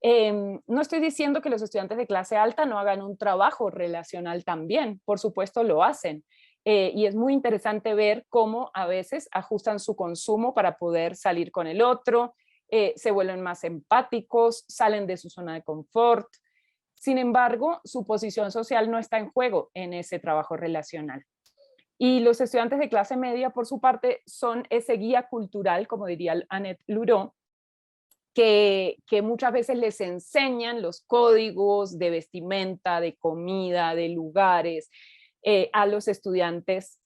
Speaker 2: No estoy diciendo que los estudiantes de clase alta no hagan un trabajo relacional también, por supuesto lo hacen. Y es muy interesante ver cómo a veces ajustan su consumo para poder salir con el otro, se vuelven más empáticos, salen de su zona de confort. Sin embargo, su posición social no está en juego en ese trabajo relacional. Y los estudiantes de clase media, por su parte, son ese guía cultural, como diría Annette Lureau, que muchas veces les enseñan los códigos de vestimenta, de comida, de lugares, a los estudiantes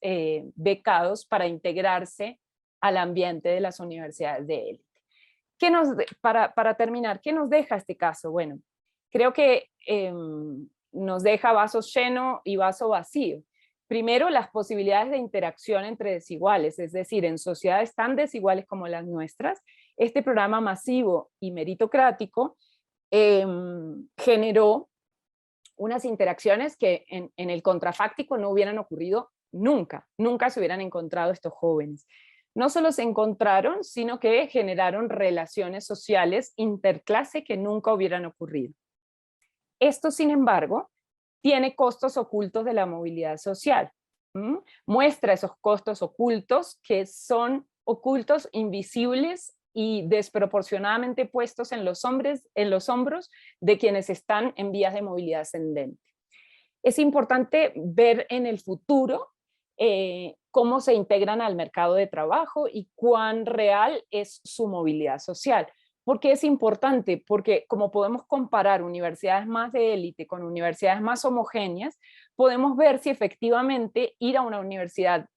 Speaker 2: becados para integrarse al ambiente de las universidades de élite. Para terminar, ¿qué nos deja este caso? Bueno, creo que nos deja vaso lleno y vaso vacío. Primero, las posibilidades de interacción entre desiguales, es decir, en sociedades tan desiguales como las nuestras, este programa masivo y meritocrático generó unas interacciones que en el contrafáctico no hubieran ocurrido nunca, nunca se hubieran encontrado estos jóvenes. No solo se encontraron, sino que generaron relaciones sociales interclase que nunca hubieran ocurrido. Esto, sin embargo, tiene costos ocultos de la movilidad social. Muestra esos costos ocultos que son ocultos, invisibles y desproporcionadamente puestos en los hombros de quienes están en vías de movilidad ascendente. Es importante ver en el futuro cómo se integran al mercado de trabajo y cuán real es su movilidad social. ¿Por qué es importante? Porque como podemos comparar universidades más de élite con universidades más homogéneas, podemos ver si efectivamente ir a una universidad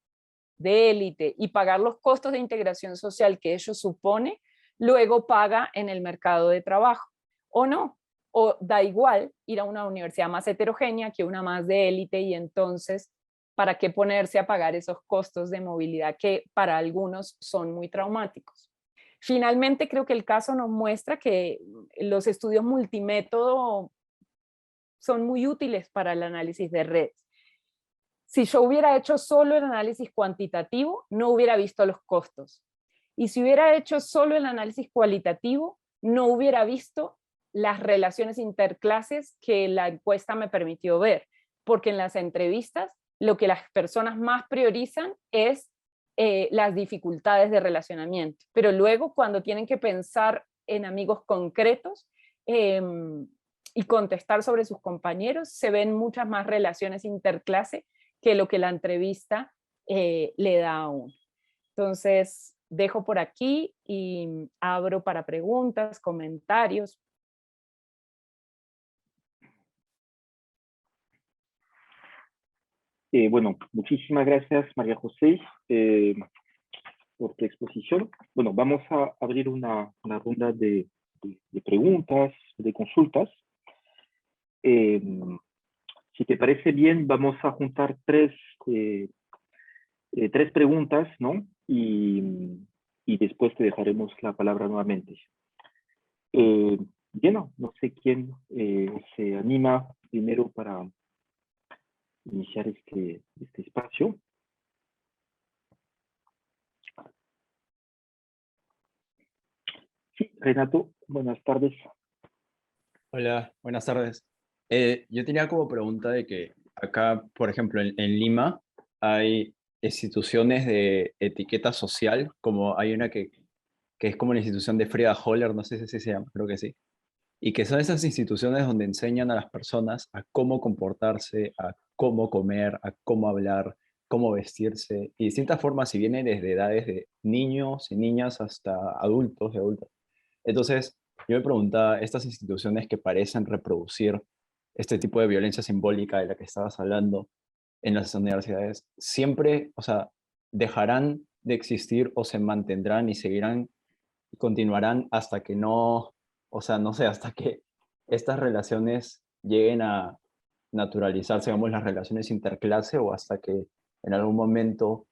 Speaker 2: de élite y pagar los costos de integración social que ello supone, luego paga en el mercado de trabajo, o no, o da igual ir a una universidad más heterogénea que una más de élite, y entonces, ¿para qué ponerse a pagar esos costos de movilidad que para algunos son muy traumáticos? Finalmente, creo que el caso nos muestra que los estudios multimétodo son muy útiles para el análisis de redes. Si yo hubiera hecho solo el análisis cuantitativo, no hubiera visto los costos. Y si hubiera hecho solo el análisis cualitativo, no hubiera visto las relaciones interclases que la encuesta me permitió ver. Porque en las entrevistas, lo que las personas más priorizan es las dificultades de relacionamiento. Pero luego, cuando tienen que pensar en amigos concretos y contestar sobre sus compañeros, se ven muchas más relaciones interclase que lo que la entrevista le da a uno. Entonces, dejo por aquí y abro para preguntas, comentarios.
Speaker 1: Bueno, muchísimas gracias, María José, por tu exposición. Bueno, vamos a abrir una ronda de preguntas, de consultas. Si te parece bien, vamos a juntar tres preguntas, ¿no? Y después te dejaremos la palabra nuevamente. Bueno, no sé quién se anima primero para iniciar este espacio. Sí, Renato, buenas tardes.
Speaker 3: Hola, buenas tardes. Yo tenía como pregunta de que acá, por ejemplo, en Lima hay instituciones de etiqueta social, como hay una que es como la institución de Frida Holler, no sé si así se llama, creo que sí, y que son esas instituciones donde enseñan a las personas a cómo comportarse, a cómo comer, a cómo hablar, cómo vestirse, y de distintas formas, si viene desde edades de niños y niñas hasta adultos y adultas. Entonces, yo me preguntaba, estas instituciones que parecen reproducir este tipo de violencia simbólica de la que estabas hablando en las universidades, siempre, o sea, dejarán de existir o se mantendrán y seguirán y continuarán hasta que no, o sea, no sé, hasta que estas relaciones lleguen a naturalizarse, digamos, las relaciones interclase, o hasta que en algún momento,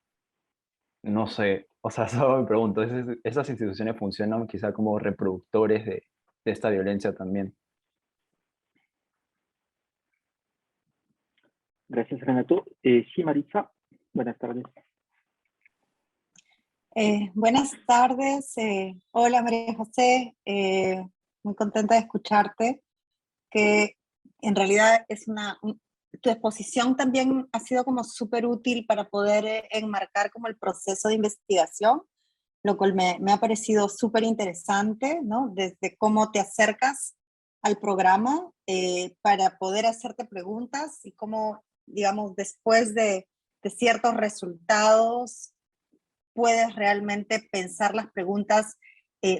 Speaker 3: no sé, o sea, solo me pregunto, ¿esas instituciones funcionan quizá como reproductores de esta violencia también?
Speaker 1: Gracias, Renato. Sí, Maritza, buenas tardes.
Speaker 4: Buenas tardes. Hola, María José. Muy contenta de escucharte, que en realidad es tu exposición también ha sido como súper útil para poder enmarcar como el proceso de investigación, lo cual me ha parecido súper interesante, ¿no? Desde cómo te acercas al programa para poder hacerte preguntas y cómo, digamos, después de ciertos resultados puedes realmente pensar las preguntas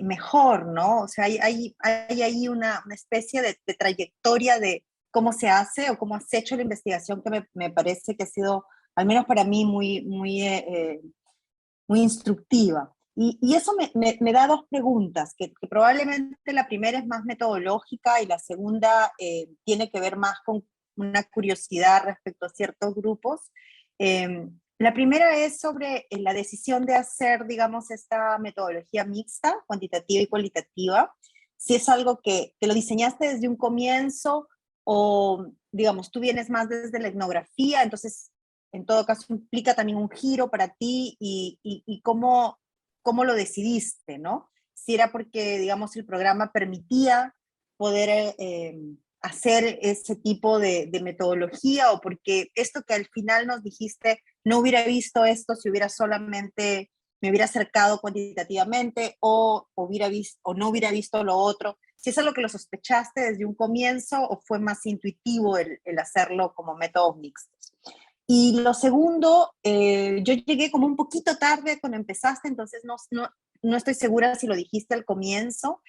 Speaker 4: mejor, ¿no? O sea, hay ahí una especie de trayectoria de cómo se hace o cómo has hecho la investigación que me parece que ha sido, al menos para mí, muy instructiva. Y eso me da dos preguntas, que probablemente la primera es más metodológica y la segunda tiene que ver más con una curiosidad respecto a ciertos grupos. La primera es sobre la decisión de hacer, digamos, esta metodología mixta, cuantitativa y cualitativa. Si es algo que lo diseñaste desde un comienzo o, digamos, tú vienes más desde la etnografía, entonces, en todo caso, implica también un giro para ti y cómo lo decidiste, ¿no? Si era porque, digamos, el programa permitía poder hacer ese tipo de metodología o porque esto que al final nos dijiste, no hubiera visto esto si hubiera solamente, me hubiera acercado cuantitativamente o no hubiera visto lo otro. Si es algo que lo sospechaste desde un comienzo o fue más intuitivo el hacerlo como métodos mixtos. Y lo segundo, yo llegué como un poquito tarde cuando empezaste, entonces no estoy segura si lo dijiste al comienzo,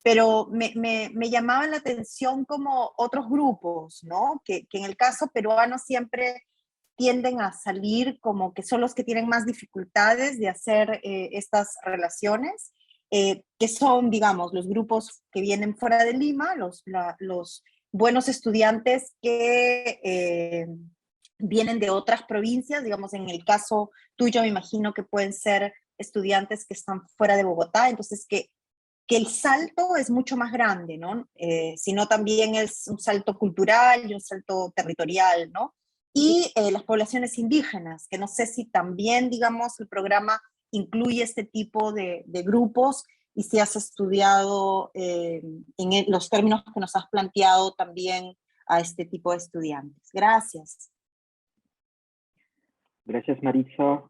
Speaker 4: pero me llamaban la atención como otros grupos, ¿no? Que en el caso peruano siempre tienden a salir como que son los que tienen más dificultades de hacer estas relaciones, que son, digamos, los grupos que vienen fuera de Lima, los buenos estudiantes que vienen de otras provincias, digamos, en el caso tuyo me imagino que pueden ser estudiantes que están fuera de Bogotá, entonces que el salto es mucho más grande, ¿no? Sino también es un salto cultural y un salto territorial, ¿no? Y las poblaciones indígenas, que no sé si también, digamos, el programa incluye este tipo de grupos y si has estudiado en los términos que nos has planteado también a este tipo de estudiantes. Gracias.
Speaker 1: Gracias, Maritza.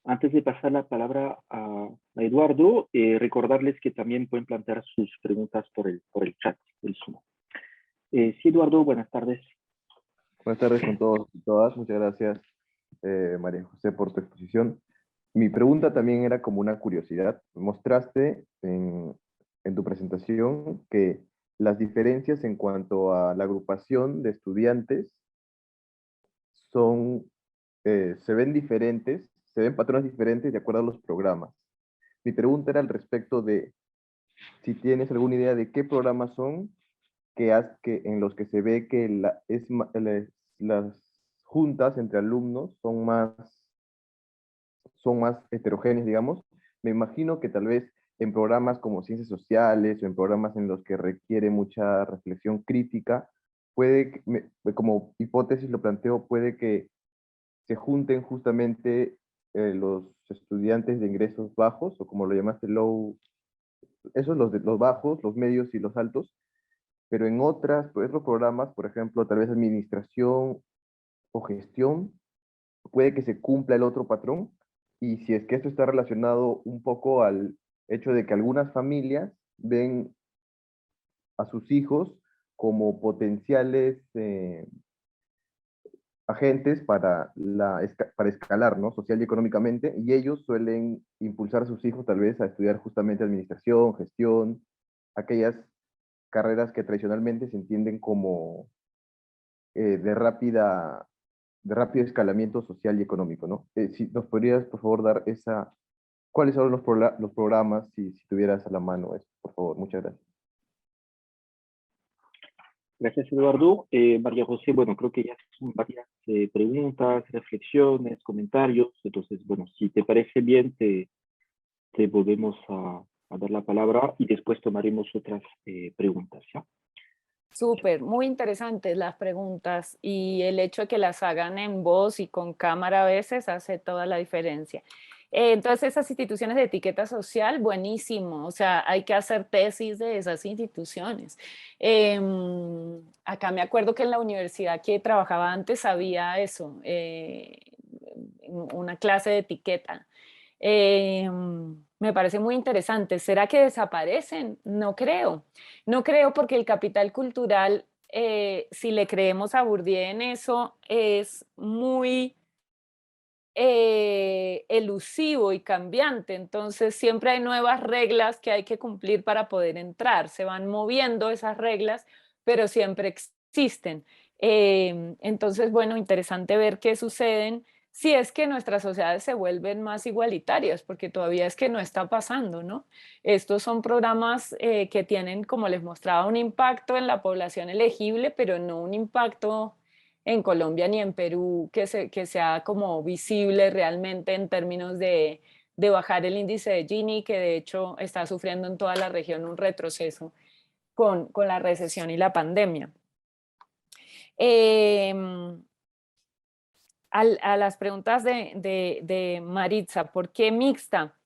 Speaker 1: Antes de pasar la palabra a Eduardo, recordarles que también pueden plantear sus preguntas por el chat del Zoom. Sí, Eduardo, buenas tardes.
Speaker 5: Buenas tardes con todos y todas. Muchas gracias, María José, por tu exposición. Mi pregunta también era como una curiosidad. Mostraste en tu presentación que las diferencias en cuanto a la agrupación de estudiantes son, se ven diferentes, se ven patrones diferentes de acuerdo a los programas. Mi pregunta era al respecto de si tienes alguna idea de qué programas son en los que se ve que las juntas entre alumnos son más heterogéneas, digamos. Me imagino que tal vez en programas como ciencias sociales o en programas en los que requiere mucha reflexión crítica, como hipótesis lo planteo, puede que se junten justamente los estudiantes de ingresos bajos, o como lo llamaste, esos los bajos, los medios y los altos, pero en otros programas, por ejemplo, tal vez administración o gestión, puede que se cumpla el otro patrón, y si es que esto está relacionado un poco al hecho de que algunas familias ven a sus hijos como potenciales agentes para escalar, ¿no? Social y económicamente, y ellos suelen impulsar a sus hijos tal vez a estudiar justamente administración, gestión, aquellas carreras que tradicionalmente se entienden como de rápido escalamiento social y económico, ¿no? Si nos podrías, por favor, dar ¿cuáles son los programas, si tuvieras a la mano eso, por favor? Muchas gracias.
Speaker 1: Gracias, Eduardo. María José, bueno, creo que ya son varias preguntas, reflexiones, comentarios. Entonces, bueno, si te parece bien, te volvemos a dar la palabra y después tomaremos otras preguntas, ¿ya?
Speaker 2: Súper, muy interesantes las preguntas y el hecho de que las hagan en voz y con cámara a veces hace toda la diferencia. Entonces, esas instituciones de etiqueta social, buenísimo, o sea, hay que hacer tesis de esas instituciones. Acá me acuerdo que en la universidad que trabajaba antes había eso, una clase de etiqueta. Me parece muy interesante. ¿Será que desaparecen? No creo. No creo porque el capital cultural, si le creemos a Bourdieu en eso, es muy elusivo y cambiante. Entonces siempre hay nuevas reglas que hay que cumplir para poder entrar. Se van moviendo esas reglas, pero siempre existen. Entonces, bueno, interesante ver qué suceden si es que nuestras sociedades se vuelven más igualitarias, porque todavía es que no está pasando, ¿no? Estos son programas que tienen, como les mostraba, un impacto en la población elegible, pero no un impacto en Colombia ni en Perú que sea como visible realmente en términos de bajar el índice de Gini, que de hecho está sufriendo en toda la región un retroceso con la recesión y la pandemia. A las preguntas de Maritza, ¿por qué mixta?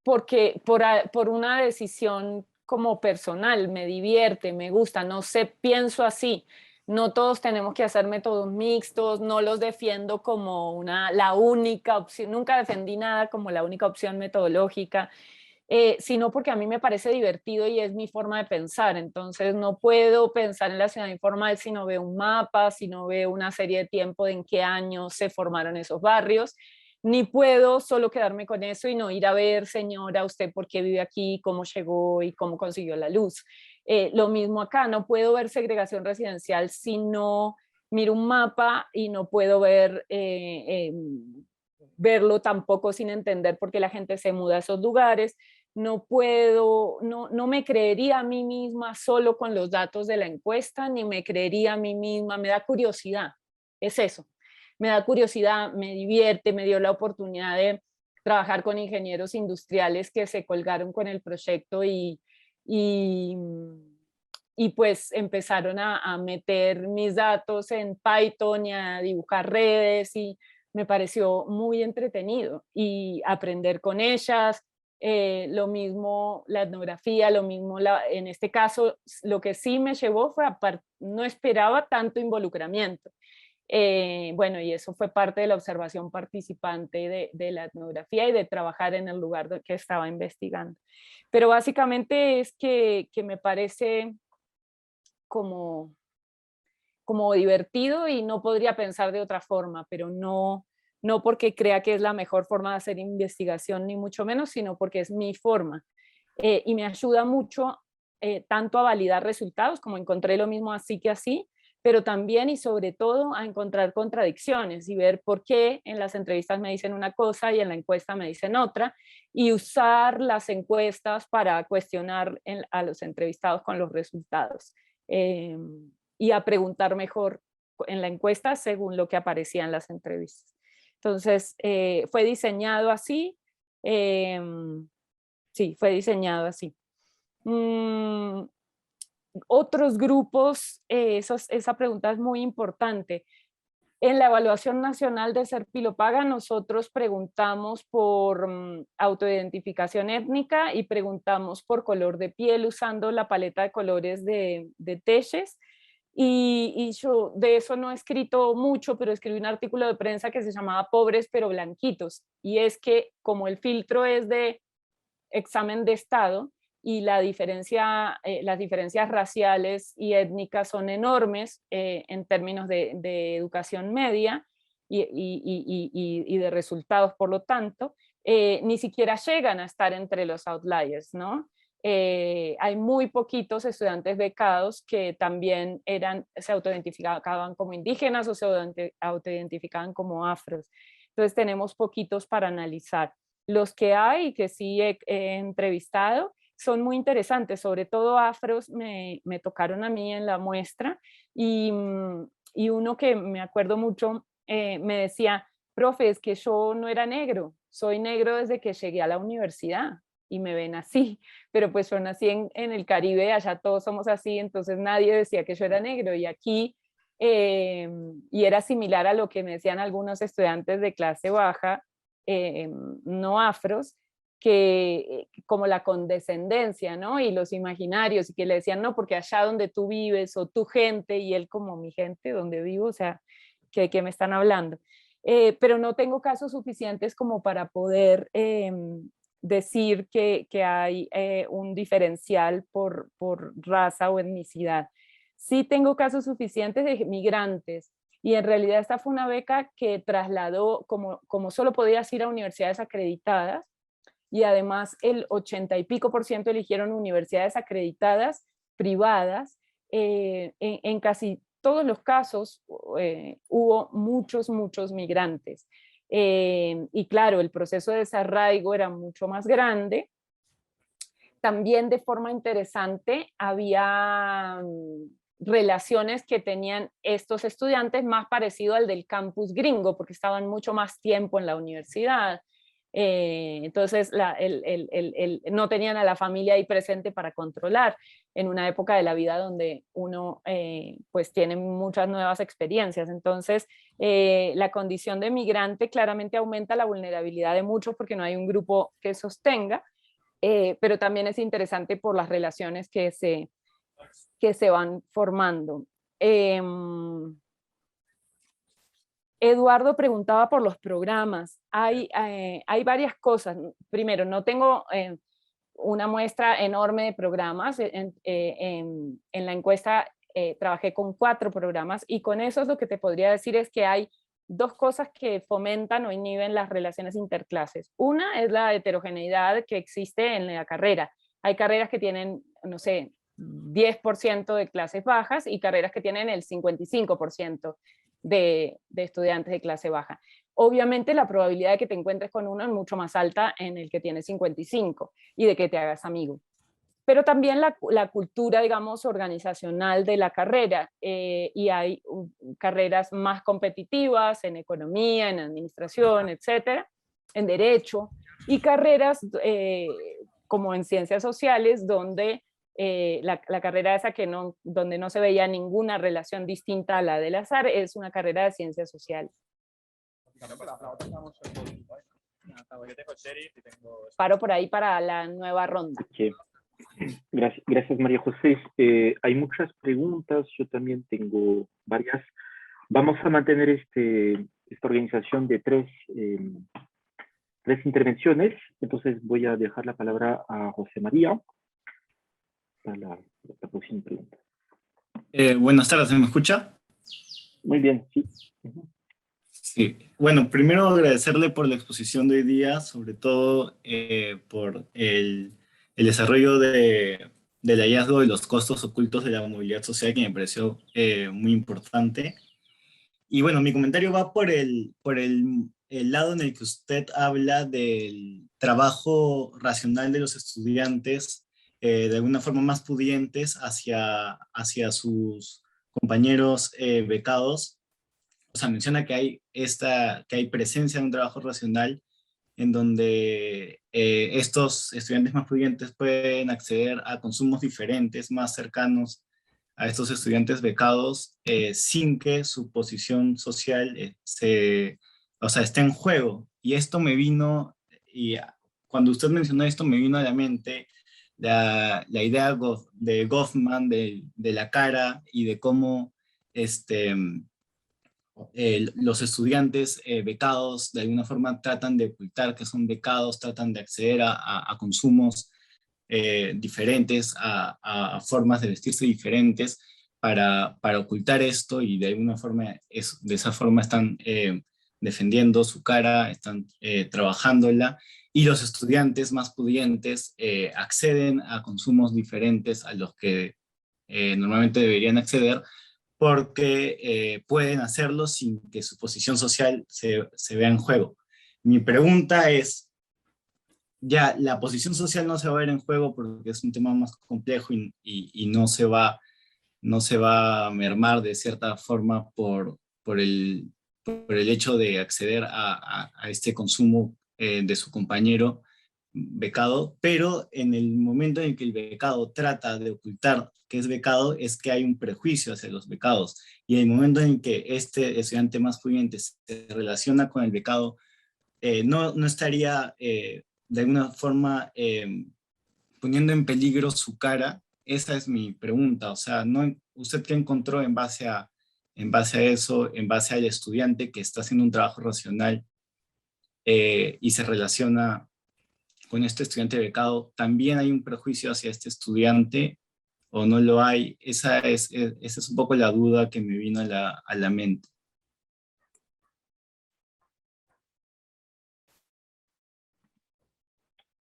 Speaker 2: Porque por una decisión como personal, me divierte, me gusta, no sé, pienso así. No todos tenemos que hacer métodos mixtos, no los defiendo como la única opción, nunca defendí nada como la única opción metodológica, sino porque a mí me parece divertido y es mi forma de pensar. Entonces no puedo pensar en la ciudad informal si no veo un mapa, si no veo una serie de tiempo de en qué año se formaron esos barrios, ni puedo solo quedarme con eso y no ir a ver, señora, usted por qué vive aquí, cómo llegó y cómo consiguió la luz. Lo mismo acá, no puedo ver segregación residencial si no miro un mapa y no puedo verlo tampoco sin entender por qué la gente se muda a esos lugares. No puedo, no me creería a mí misma solo con los datos de la encuesta, ni me creería a mí misma, me da curiosidad, es eso. Me da curiosidad, me divierte, me dio la oportunidad de trabajar con ingenieros industriales que se colgaron con el proyecto y pues empezaron a meter mis datos en Python y a dibujar redes y me pareció muy entretenido y aprender con ellas. Lo mismo la etnografía, lo mismo en este caso, lo que sí me llevó fue, no esperaba tanto involucramiento. Bueno, y eso fue parte de la observación participante de la etnografía y de trabajar en el lugar que estaba investigando. Pero básicamente es que me parece como divertido y no podría pensar de otra forma, pero no porque crea que es la mejor forma de hacer investigación, ni mucho menos, sino porque es mi forma. Y me ayuda mucho tanto a validar resultados, como encontré lo mismo así que así, pero también y sobre todo a encontrar contradicciones y ver por qué en las entrevistas me dicen una cosa y en la encuesta me dicen otra, y usar las encuestas para cuestionar a los entrevistados con los resultados. Y a preguntar mejor en la encuesta según lo que aparecía en las entrevistas. Entonces, fue diseñado así. Sí, fue diseñado así. Otros grupos, esa pregunta es muy importante. En la evaluación nacional de Serpilopaga nosotros preguntamos por autoidentificación étnica y preguntamos por color de piel usando la paleta de colores de Teches. Y yo de eso no he escrito mucho, pero escribí un artículo de prensa que se llamaba Pobres pero Blanquitos. Y es que como el filtro es de examen de estado y las diferencias raciales y étnicas son enormes en términos de educación media y de resultados, por lo tanto, ni siquiera llegan a estar entre los outliers, ¿no? Hay muy poquitos estudiantes becados que también se autoidentificaban como indígenas o se autoidentificaban como afros. Entonces tenemos poquitos para analizar. Los que hay y que sí he entrevistado son muy interesantes, sobre todo afros me tocaron a mí en la muestra y uno que me acuerdo mucho me decía, profe, es que yo no era negro, soy negro desde que llegué a la universidad y me ven así, pero pues yo nací en el Caribe, allá todos somos así, entonces nadie decía que yo era negro y aquí, y era similar a lo que me decían algunos estudiantes de clase baja, no afros, que como la condescendencia, ¿no? Y los imaginarios, y que le decían, no, porque allá donde tú vives, o tu gente, y él como mi gente, donde vivo, o sea, ¿qué me están hablando? Pero no tengo casos suficientes como para poder decir que hay un diferencial por raza o etnicidad. Sí tengo casos suficientes de migrantes, y en realidad esta fue una beca que trasladó, como solo podías ir a universidades acreditadas, y además el 80 y pico % eligieron universidades acreditadas privadas, en casi todos los casos hubo muchos migrantes. Y claro, el proceso de desarraigo era mucho más grande. También de forma interesante había relaciones que tenían estos estudiantes más parecido al del campus gringo, porque estaban mucho más tiempo en la universidad. Entonces no tenían a la familia ahí presente para controlar en una época de la vida donde uno pues tiene muchas nuevas experiencias. Entonces la condición de migrante claramente aumenta la vulnerabilidad de muchos porque no hay un grupo que sostenga, pero también es interesante por las relaciones que se van formando. Eduardo preguntaba por los programas. Hay varias cosas. Primero, no tengo una muestra enorme de programas. En la encuesta trabajé con 4 programas y con eso lo que te podría decir es que hay 2 cosas que fomentan o inhiben las relaciones interclases. Una es la heterogeneidad que existe en la carrera. Hay carreras que tienen, no sé, 10% de clases bajas y carreras que tienen el 55% de estudiantes de clase baja. Obviamente la probabilidad de que te encuentres con uno es mucho más alta en el que tiene 55 y de que te hagas amigo. Pero también la cultura, digamos, organizacional de la carrera, y hay carreras más competitivas en economía, en administración, etcétera, en derecho, y carreras como en ciencias sociales, donde la carrera esa donde no se veía ninguna relación distinta a la del azar, es una carrera de ciencias sociales. Paro por ahí para la nueva ronda.
Speaker 1: Okay. Gracias, María José. Hay muchas preguntas, yo también tengo varias. Vamos a mantener esta organización de 3 intervenciones, entonces voy a dejar la palabra a José María para la próxima pregunta.
Speaker 6: Buenas tardes, ¿se me escucha?
Speaker 1: Muy bien, sí.
Speaker 6: Sí. Bueno, primero agradecerle por la exposición de hoy día, sobre todo por el desarrollo del hallazgo de los costos ocultos de la movilidad social, que me pareció muy importante. Y bueno, mi comentario va por el lado en el que usted habla del trabajo racional de los estudiantes, de alguna forma más pudientes hacia sus compañeros becados. O sea, menciona que hay presencia de un trabajo racional en donde estos estudiantes más pudientes pueden acceder a consumos diferentes, más cercanos a estos estudiantes becados, sin que su posición social esté en juego. Y esto me vino, y cuando usted mencionó esto, me vino a la mente la idea de Goffman, de la cara, y de cómo los estudiantes becados de alguna forma tratan de ocultar que son becados, tratan de acceder a consumos diferentes, a formas de vestirse diferentes para ocultar esto, y de alguna forma de esa forma están defendiendo su cara, están trabajándola, y los estudiantes más pudientes acceden a consumos diferentes a los que normalmente deberían acceder, porque pueden hacerlo sin que su posición social se vea en juego. Mi pregunta es, ya la posición social no se va a ver en juego porque es un tema más complejo y no se va a mermar de cierta forma por el hecho de acceder a este consumo de su compañero becado, pero en el momento en que el becado trata de ocultar que es becado, es que hay un prejuicio hacia los becados, y en el momento en que este estudiante más pudiente se relaciona con el becado, no estaría de alguna forma poniendo en peligro su cara. Esa es mi pregunta. O sea, ¿usted qué encontró en base a eso, en base al estudiante que está haciendo un trabajo racional y se relaciona con este estudiante becado? ¿También hay un prejuicio hacia este estudiante o no lo hay? Esa es un poco la duda que me vino a la mente.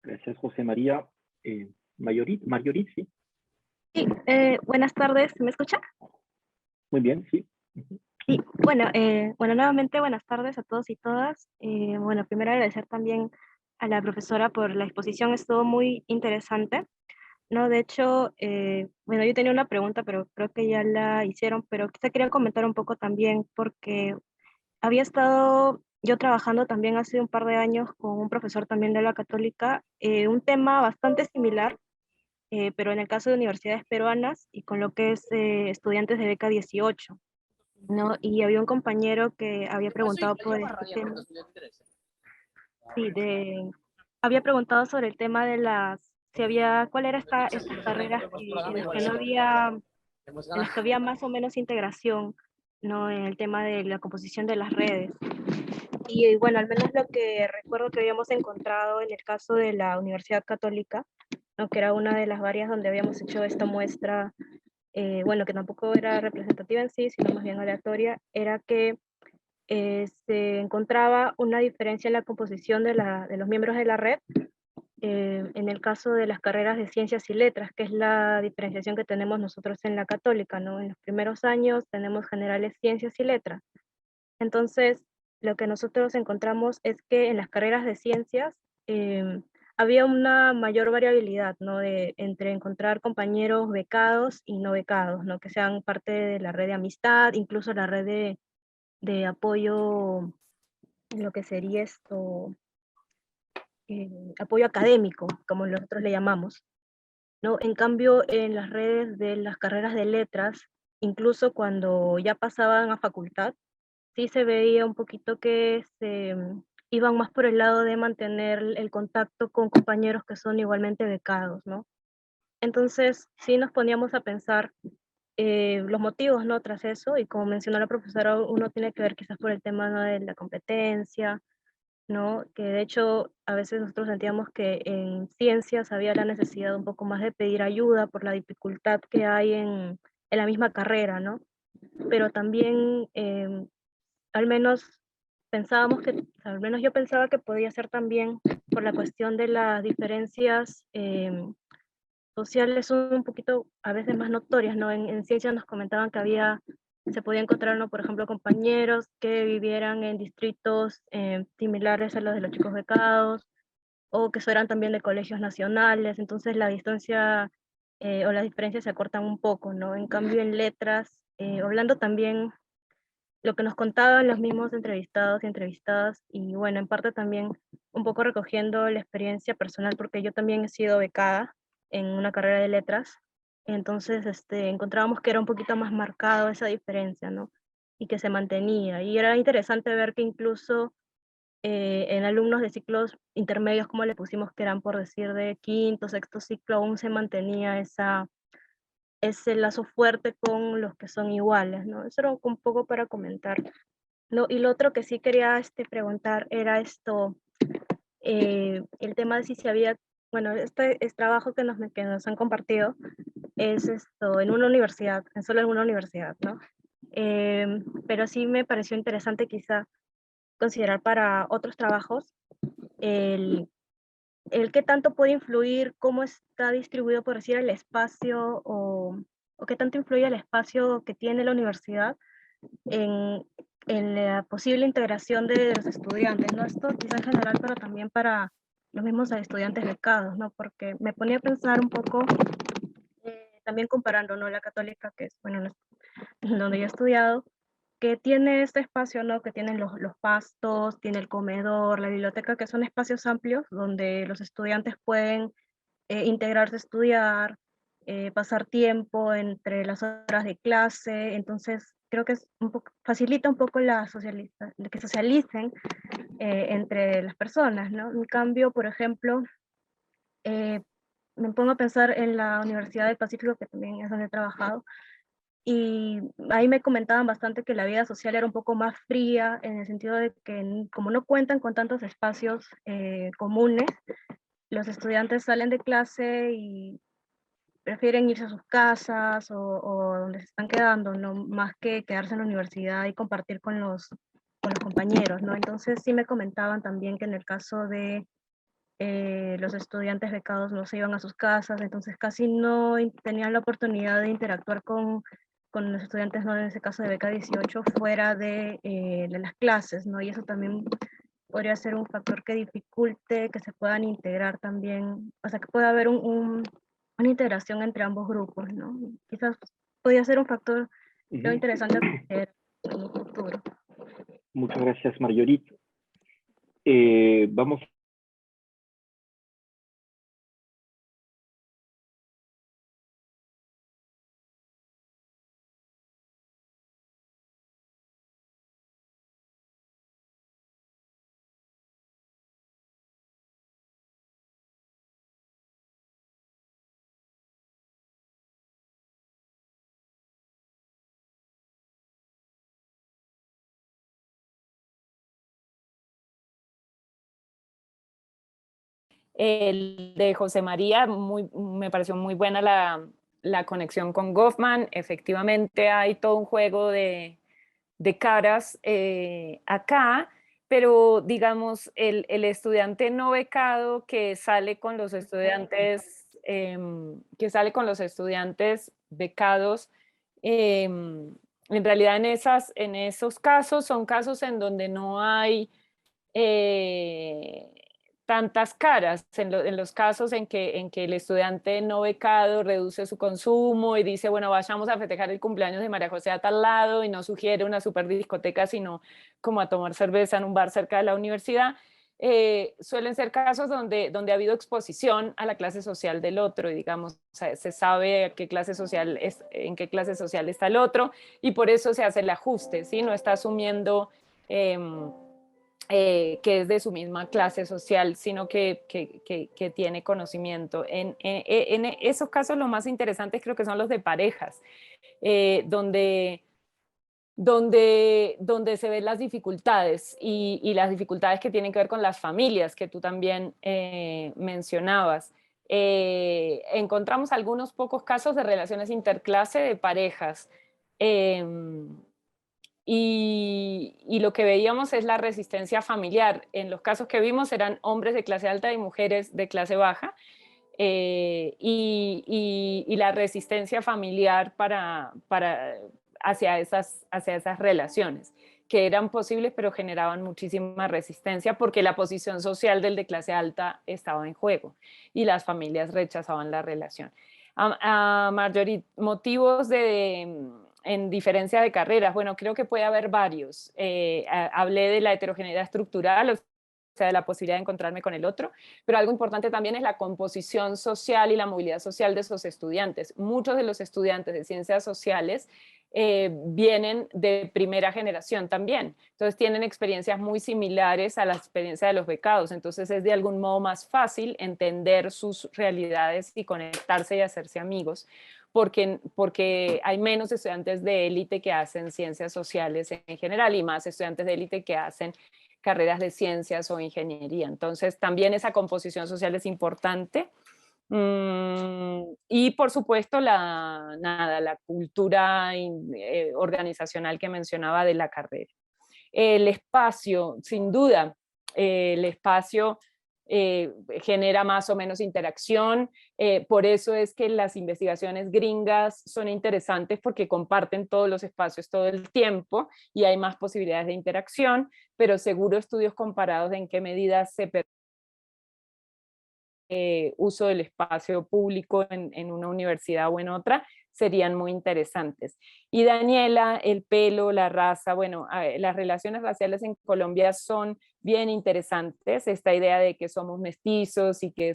Speaker 1: Gracias, José María. Marjorie, sí.
Speaker 7: Sí, buenas tardes, ¿me escucha?
Speaker 1: Muy bien, sí.
Speaker 7: Sí, bueno, nuevamente buenas tardes a todos y todas. Bueno, primero agradecer también a la profesora por la exposición, estuvo muy interesante. No, de hecho, bueno, yo tenía una pregunta, pero creo que ya la hicieron, pero quizá quería comentar un poco también, porque había estado yo trabajando también hace un par de años con un profesor también de la Católica, un tema bastante similar, pero en el caso de universidades peruanas y con lo que es estudiantes de beca 18, ¿no? Y había un compañero que había preguntado por este tema, sí, había preguntado sobre el tema de si había, cuál era estas carreras en las que no había, en las que había más o menos integración, ¿no? En el tema de la composición de las redes. Y bueno, al menos lo que recuerdo que habíamos encontrado en el caso de la Universidad Católica, ¿no? Que era una de las varias donde habíamos hecho esta muestra, bueno, que tampoco era representativa en sí, sino más bien aleatoria, era que se encontraba una diferencia en la composición de los miembros de la red, en el caso de las carreras de ciencias y letras, que es la diferenciación que tenemos nosotros en la Católica, ¿no? En los primeros años tenemos generales ciencias y letras. Entonces, lo que nosotros encontramos es que en las carreras de ciencias había una mayor variabilidad, ¿no? Entre encontrar compañeros becados y no becados, ¿no? Que sean parte de la red de amistad, incluso la red de apoyo, lo que sería esto, apoyo académico, como nosotros le llamamos, ¿no? En cambio, en las redes de las carreras de letras, incluso cuando ya pasaban a facultad, sí se veía un poquito que iban más por el lado de mantener el contacto con compañeros que son igualmente becados, ¿no? Entonces, sí nos poníamos a pensar los motivos, ¿no? Tras eso, y como mencionó la profesora, uno tiene que ver quizás por el tema, ¿no? De la competencia, ¿no? Que de hecho a veces nosotros sentíamos que en ciencias había la necesidad un poco más de pedir ayuda por la dificultad que hay en la misma carrera, ¿no? Pero también al menos al menos yo pensaba que podía ser también por la cuestión de las diferencias sociales son un poquito a veces más notorias, ¿no? En ciencia nos comentaban que se podía encontrar, ¿no? Por ejemplo, compañeros que vivieran en distritos similares a los de los chicos becados, o que eran también de colegios nacionales, entonces la distancia o las diferencias se acortan un poco, ¿no? En cambio, en letras, hablando también lo que nos contaban los mismos entrevistados y entrevistadas, y bueno, en parte también un poco recogiendo la experiencia personal, porque yo también he sido becada en una carrera de letras, entonces encontrábamos que era un poquito más marcado esa diferencia, ¿no? Y que se mantenía, y era interesante ver que incluso en alumnos de ciclos intermedios, como le pusimos, que eran por decir de quinto, sexto ciclo, aún se mantenía ese lazo fuerte con los que son iguales, ¿no? Eso era un poco para comentar. No, y lo otro que sí quería preguntar era el tema de si se había, bueno, este trabajo que nos han compartido es en una universidad, solo en una universidad, ¿no? Pero sí me pareció interesante quizá considerar para otros trabajos el, el qué tanto puede influir, cómo está distribuido, por decir, el espacio o qué tanto influye el espacio que tiene la universidad en, en la posible integración de los estudiantes, ¿no? Esto quizá en general, pero también para los mismos estudiantes becados, ¿no? Porque me ponía a pensar un poco, también comparando, ¿no? La católica, que es, bueno, donde yo he estudiado, que tiene este espacio, ¿no? Que tienen los pastos, tiene el comedor, la biblioteca, que son espacios amplios donde los estudiantes pueden integrarse a estudiar, pasar tiempo entre las horas de clase, entonces creo que facilita un poco que socialicen entre las personas, ¿no? En cambio, por ejemplo, eh, me pongo a pensar en la Universidad del Pacífico, que también es donde he trabajado, y ahí me comentaban bastante que la vida social era un poco más fría, en el sentido de que como no cuentan con tantos espacios comunes, los estudiantes salen de clase y prefieren irse a sus casas o donde se están quedando, ¿no? Más que quedarse en la universidad y compartir con los compañeros, ¿no? Entonces sí me comentaban también que en el caso de los estudiantes becados no se iban a sus casas, entonces casi no tenían la oportunidad de interactuar con los estudiantes, ¿no? En ese caso de beca 18, fuera de las clases, ¿no? Y eso también podría ser un factor que dificulte que se puedan integrar también, o sea, que pueda haber una integración entre ambos grupos, ¿no? Quizás podría ser un factor creo interesante en un futuro.
Speaker 1: Muchas gracias, Marjorie. Vamos.
Speaker 2: El de José María, me pareció muy buena la conexión con Goffman. Efectivamente hay todo un juego de caras acá, pero digamos, el estudiante no becado que sale con los estudiantes, becados, en realidad en esos casos son casos en donde no hay tantas caras, en los casos en que el estudiante no becado reduce su consumo y dice, bueno, vayamos a festejar el cumpleaños de María José a tal lado, y no sugiere una super discoteca, sino como a tomar cerveza en un bar cerca de la universidad. Suelen ser casos donde ha habido exposición a la clase social del otro, y digamos, se sabe en qué clase social está el otro, y por eso se hace el ajuste, ¿sí? No está asumiendo que es de su misma clase social, sino que tiene conocimiento. En esos casos lo más interesante creo que son los de parejas, donde se ven las dificultades y las dificultades que tienen que ver con las familias, que tú también mencionabas. Encontramos algunos pocos casos de relaciones interclase de parejas, y lo que veíamos es la resistencia familiar. En los casos que vimos eran hombres de clase alta y mujeres de clase baja, y la resistencia familiar hacia esas relaciones, que eran posibles pero generaban muchísima resistencia porque la posición social del de clase alta estaba en juego y las familias rechazaban la relación. Marjorie, motivos en diferencia de carreras, bueno, creo que puede haber varios. Hablé de la heterogeneidad estructural, o sea, de la posibilidad de encontrarme con el otro, pero algo importante también es la composición social y la movilidad social de esos estudiantes. Muchos de los estudiantes de ciencias sociales vienen de primera generación también, entonces tienen experiencias muy similares a la experiencia de los becados, entonces es de algún modo más fácil entender sus realidades y conectarse y hacerse amigos, porque hay menos estudiantes de élite que hacen ciencias sociales en general y más estudiantes de élite que hacen carreras de ciencias o ingeniería. Entonces también esa composición social es importante. Y por supuesto la cultura organizacional que mencionaba de la carrera. El espacio, sin duda, el espacio genera más o menos interacción, por eso es que las investigaciones gringas son interesantes porque comparten todos los espacios todo el tiempo y hay más posibilidades de interacción, pero seguro estudios comparados de en qué medida se uso del espacio público en una universidad o en otra, serían muy interesantes. Y Daniela, el pelo, la raza, bueno, las relaciones raciales en Colombia son bien interesantes, esta idea de que somos mestizos y que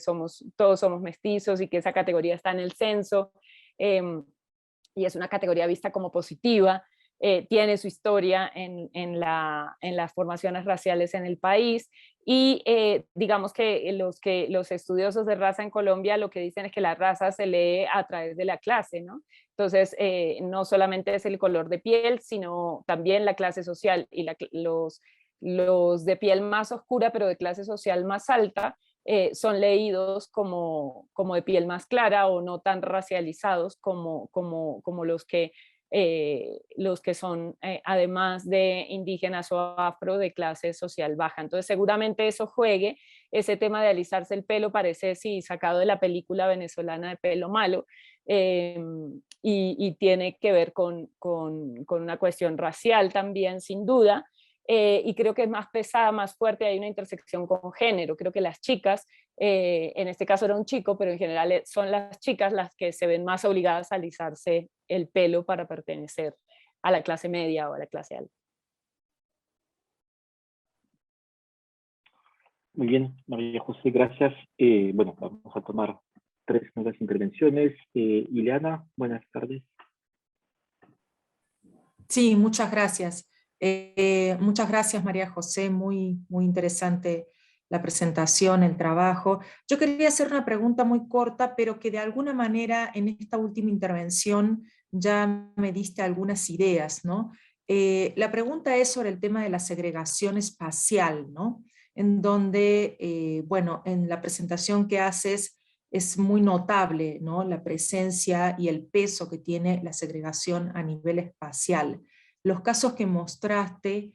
Speaker 2: todos somos mestizos y que esa categoría está en el censo, y es una categoría vista como positiva, tiene su historia en las formaciones raciales en el país, y digamos que los estudiosos de raza en Colombia lo que dicen es que la raza se lee a través de la clase, ¿no? Entonces, no solamente es el color de piel, sino también la clase social, y los de piel más oscura, pero de clase social más alta, son leídos como de piel más clara o no tan racializados como los que son, además de indígenas o afro, de clase social baja. Entonces seguramente eso juegue, ese tema de alisarse el pelo parece sí, sacado de la película venezolana de Pelo Malo, y tiene que ver con una cuestión racial también, sin duda. Y creo que es más pesada, más fuerte, hay una intersección con género. Creo que las chicas En este caso era un chico, pero en general son las chicas las que se ven más obligadas a alisarse el pelo para pertenecer a la clase media o a la clase alta.
Speaker 1: Muy bien, María José, gracias. Bueno, vamos a tomar 3 nuevas intervenciones. Ileana, buenas tardes.
Speaker 8: Sí, muchas gracias. Muchas gracias, María José, muy interesante la presentación, el trabajo. Yo quería hacer una pregunta muy corta, pero que de alguna manera en esta última intervención ya me diste algunas ideas, ¿no? La pregunta es sobre el tema de la segregación espacial, ¿no? En donde, bueno, en la presentación que haces es muy notable, ¿no? La presencia y el peso que tiene la segregación a nivel espacial. Los casos que mostraste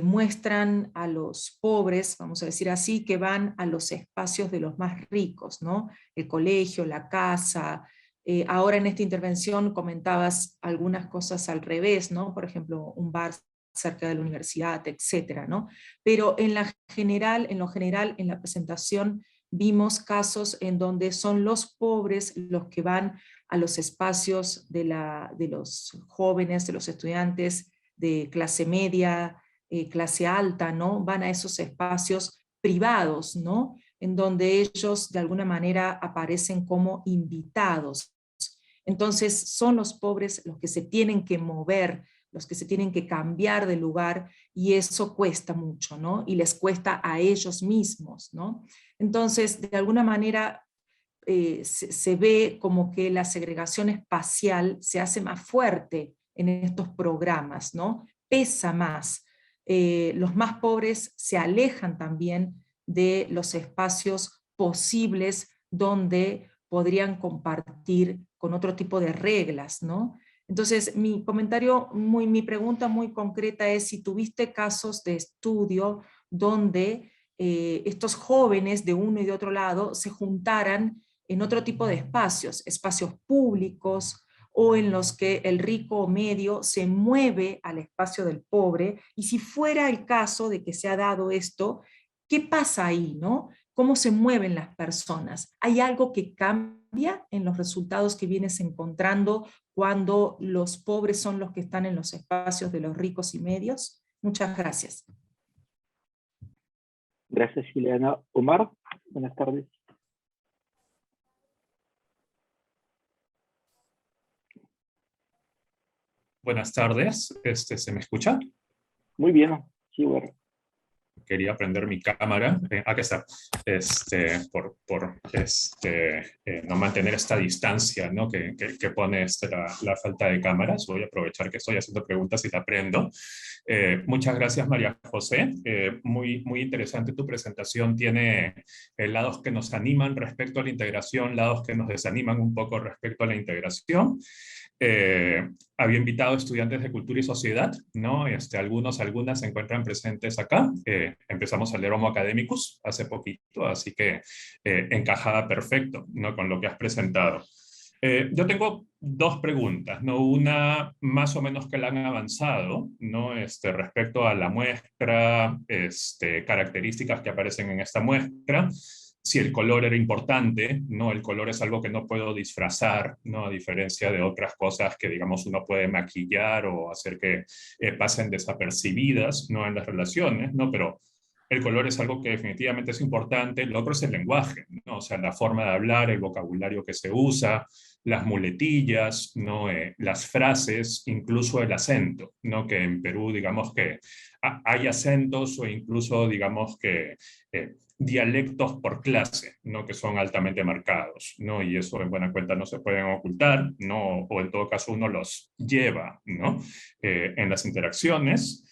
Speaker 8: muestran a los pobres, vamos a decir así, que van a los espacios de los más ricos, ¿no? El colegio, la casa. Ahora en esta intervención comentabas algunas cosas al revés, ¿no? Por ejemplo, un bar cerca de la universidad, etcétera, ¿no? Pero en lo general, en la presentación, vimos casos en donde son los pobres los que van a los espacios de los jóvenes, de los estudiantes de clase media, clase alta, ¿no? Van a esos espacios privados, ¿no? En donde ellos de alguna manera aparecen como invitados. Entonces son los pobres los que se tienen que mover, los que se tienen que cambiar de lugar, y eso cuesta mucho, ¿no? Y les cuesta a ellos mismos, ¿no? Entonces, de alguna manera, se ve como que la segregación espacial se hace más fuerte en estos programas, ¿no? Pesa más. Los más pobres se alejan también de los espacios posibles donde podrían compartir con otro tipo de reglas, ¿no? Entonces, mi pregunta muy concreta es si tuviste casos de estudio donde estos jóvenes de uno y de otro lado se juntaran en otro tipo de espacios, espacios públicos, o en los que el rico o medio se mueve al espacio del pobre, y si fuera el caso de que se ha dado esto, ¿qué pasa ahí, no? ¿Cómo se mueven las personas? ¿Hay algo que cambia en los resultados que vienes encontrando cuando los pobres son los que están en los espacios de los ricos y medios? Muchas gracias.
Speaker 1: Gracias, Ileana. Omar, buenas tardes.
Speaker 9: Buenas tardes, ¿se me escucha?
Speaker 1: Muy bien, sí, bueno.
Speaker 9: Quería prender mi cámara, aquí está, por no mantener esta distancia, ¿no? que pone la falta de cámaras. Voy a aprovechar que estoy haciendo preguntas y la prendo. Muchas gracias, María José. Muy interesante tu presentación. Tiene lados que nos animan respecto a la integración, lados que nos desaniman un poco respecto a la integración. Había invitado estudiantes de cultura y sociedad, ¿no? Algunas se encuentran presentes acá. Empezamos a leer Homo Academicus hace poquito, así que encajaba perfecto, ¿no? Con lo que has presentado. Yo tengo 2 preguntas, ¿no? Una más o menos que la han avanzado, ¿no? Respecto a la muestra, características que aparecen en esta muestra. Si el color era importante, ¿no? El color es algo que no puedo disfrazar, ¿no? A diferencia de otras cosas que, digamos, uno puede maquillar o hacer que pasen desapercibidas, ¿no? En las relaciones, ¿no? Pero el color es algo que definitivamente es importante. Lo otro es el lenguaje, ¿no? O sea, la forma de hablar, el vocabulario que se usa, las muletillas, ¿no? Las frases, incluso el acento, ¿no? Que en Perú, digamos que hay acentos o incluso, digamos que dialectos por clase, ¿no? Que son altamente marcados, ¿no? Y eso en buena cuenta no se pueden ocultar, ¿no? O en todo caso uno los lleva, ¿no? En las interacciones.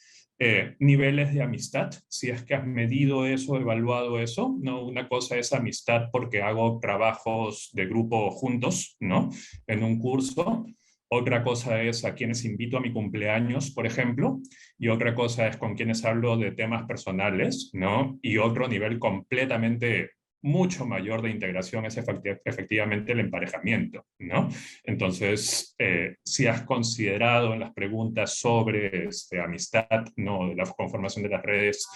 Speaker 9: Niveles de amistad, si es que has medido eso, evaluado eso, ¿no? Una cosa es amistad porque hago trabajos de grupo juntos, ¿no? En un curso. Otra cosa es a quienes invito a mi cumpleaños, por ejemplo, y otra cosa es con quienes hablo de temas personales, ¿no? Y otro nivel completamente mucho mayor de integración es efectivamente el emparejamiento, ¿no? Entonces, si has considerado en las preguntas sobre amistad, ¿no? De la conformación de las redes,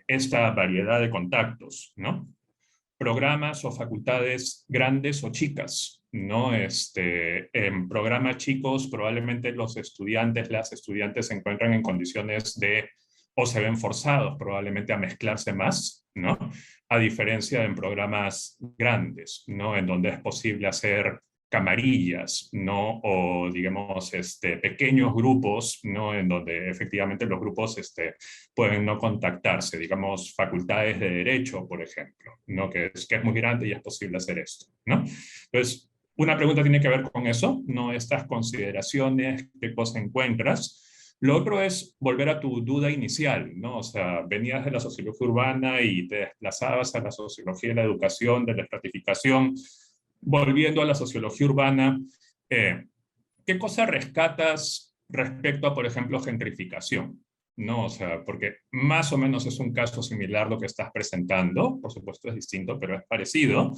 Speaker 9: esta variedad de contactos, ¿no? programas o facultades grandes o chicas, ¿no? En programas chicos probablemente los estudiantes, las estudiantes se encuentran en condiciones de, o se ven forzados probablemente a mezclarse más, ¿no? A diferencia en programas grandes, ¿no? En donde es posible hacer camarillas, ¿no? O digamos, pequeños grupos, ¿no? En donde efectivamente los grupos pueden no contactarse, digamos, facultades de derecho, por ejemplo, ¿no? Que es muy grande y es posible hacer esto, ¿no? Entonces, una pregunta tiene que ver con eso, ¿no? Estas consideraciones, qué cosa encuentras. Lo otro es volver a tu duda inicial, ¿no? O sea, venías de la sociología urbana y te desplazabas a la sociología de la educación, de la estratificación. Volviendo a la sociología urbana, ¿qué cosa rescatas respecto a, por ejemplo, gentrificación? ¿No? O sea, porque más o menos es un caso similar lo que estás presentando, por supuesto es distinto, pero es parecido.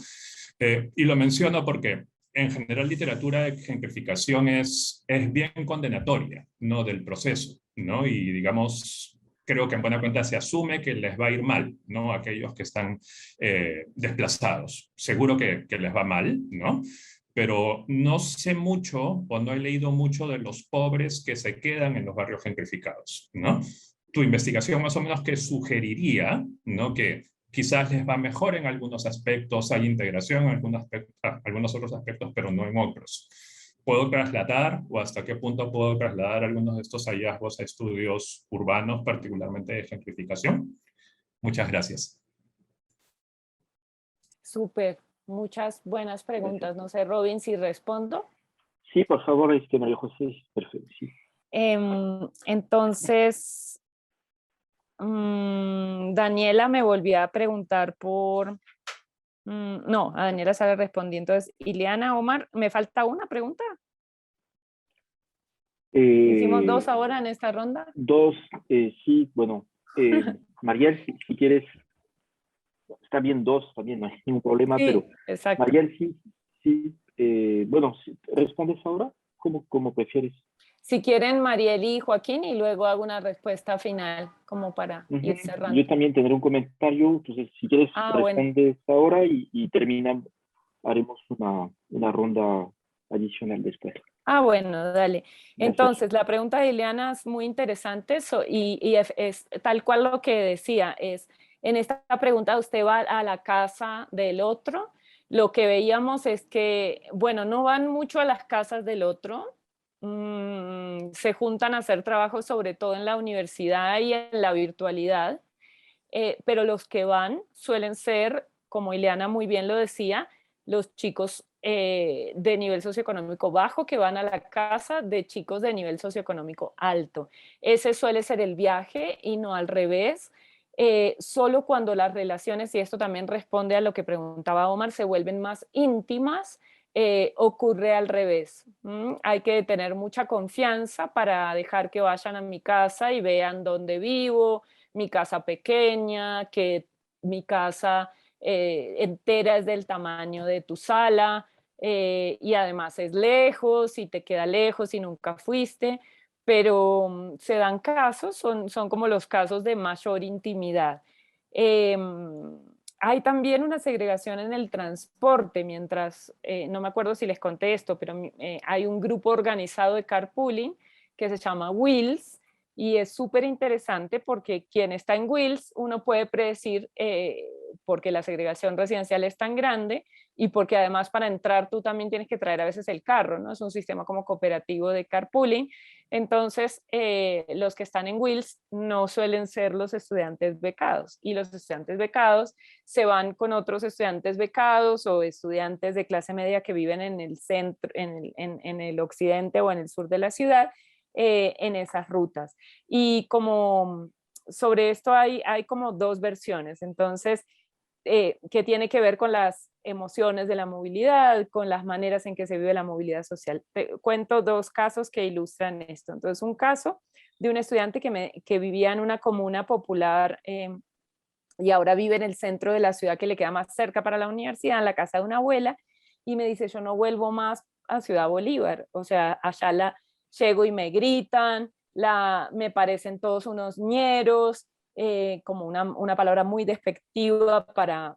Speaker 9: Y lo menciono porque en general literatura de gentrificación es bien condenatoria, ¿no? Del proceso, ¿no? Y digamos, creo que en buena cuenta se asume que les va a ir mal, ¿no? Aquellos que están desplazados. Seguro que les va mal, ¿no? Pero no sé mucho o no he leído mucho de los pobres que se quedan en los barrios gentrificados, ¿no? Tu investigación más o menos que sugeriría, ¿no? Que quizás les va mejor en algunos aspectos, hay integración en algunos otros aspectos, pero no en otros. ¿Puedo trasladar o hasta qué punto puedo trasladar algunos de estos hallazgos a estudios urbanos, particularmente de gentrificación? Muchas gracias.
Speaker 2: Súper, muchas buenas preguntas. No sé, Robin, si respondo.
Speaker 1: Sí, por favor, María José, perfecto. Sí.
Speaker 2: Entonces, Daniela me volvió a preguntar por... no, a Daniela sale respondiendo. Entonces, Ileana, Omar, ¿me falta una pregunta? ¿Hicimos dos ahora en esta ronda?
Speaker 1: Dos, sí, bueno. Mariel, si quieres, está bien dos, también no hay ningún problema,
Speaker 2: sí,
Speaker 1: pero
Speaker 2: exacto.
Speaker 1: Mariel, sí. Bueno, ¿respondes ahora? ¿Cómo prefieres?
Speaker 2: Si quieren, Mariel y Joaquín, y luego hago una respuesta final, como para ir cerrando.
Speaker 1: Yo también tendré un comentario, entonces si quieres respondes ahora y terminamos, haremos una ronda adicional después.
Speaker 2: Bueno, dale. Entonces, la pregunta de Ileana es muy interesante y es tal cual lo que decía, es en esta pregunta usted va a la casa del otro, lo que veíamos es que, bueno, no van mucho a las casas del otro, se juntan a hacer trabajo sobre todo en la universidad y en la virtualidad, pero los que van suelen ser, como Ileana muy bien lo decía, los chicos de nivel socioeconómico bajo que van a la casa de chicos de nivel socioeconómico alto. Ese suele ser el viaje y no al revés. Solo cuando las relaciones, y esto también responde a lo que preguntaba Omar, se vuelven más íntimas, ocurre al revés. Hay que tener mucha confianza para dejar que vayan a mi casa y vean dónde vivo, mi casa pequeña, que mi casa entera es del tamaño de tu sala, y además es lejos y te queda lejos y nunca fuiste, pero se dan casos, son como los casos de mayor intimidad. Hay también una segregación en el transporte, mientras, no me acuerdo si les conté esto, pero hay un grupo organizado de carpooling que se llama Wheels, y es súper interesante porque quien está en Wheels, uno puede predecir, porque la segregación residencial es tan grande y porque además para entrar tú también tienes que traer a veces el carro, ¿no? Es un sistema como cooperativo de carpooling. Entonces, los que están en Wheels no suelen ser los estudiantes becados, y los estudiantes becados se van con otros estudiantes becados o estudiantes de clase media que viven en el centro, en el occidente o en el sur de la ciudad, en esas rutas. Y como sobre esto hay como dos versiones, entonces, que tiene que ver con las emociones de la movilidad, con las maneras en que se vive la movilidad social. Te cuento dos casos que ilustran esto. Entonces, un caso de un estudiante que vivía en una comuna popular, y ahora vive en el centro de la ciudad que le queda más cerca para la universidad, en la casa de una abuela, y me dice, yo no vuelvo más a Ciudad Bolívar, o sea, allá llego y me gritan, me parecen todos unos ñeros, como una palabra muy despectiva para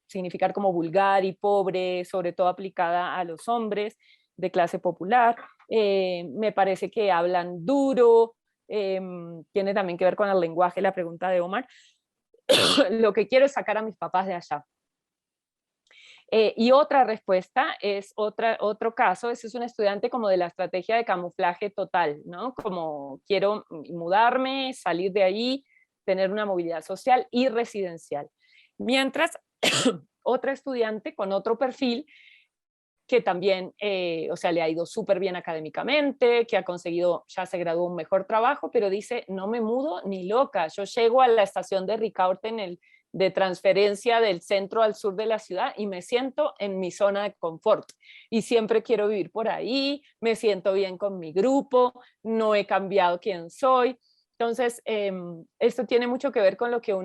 Speaker 2: significar como vulgar y pobre, sobre todo aplicada a los hombres de clase popular. Me parece que hablan duro, tiene también que ver con el lenguaje, la pregunta de Omar. Lo que quiero es sacar a mis papás de allá. Y otra respuesta es otro caso, ese es un estudiante como de la estrategia de camuflaje total, ¿no? Como quiero mudarme, salir de ahí, tener una movilidad social y residencial. Mientras otra estudiante con otro perfil que también, o sea, le ha ido súper bien académicamente, que ha conseguido, ya se graduó un mejor trabajo, pero dice, no me mudo ni loca, yo llego a la estación de Ricaurte de transferencia del centro al sur de la ciudad y me siento en mi zona de confort y siempre quiero vivir por ahí, me siento bien con mi grupo, no he cambiado quién soy. Entonces, esto tiene mucho que ver con lo que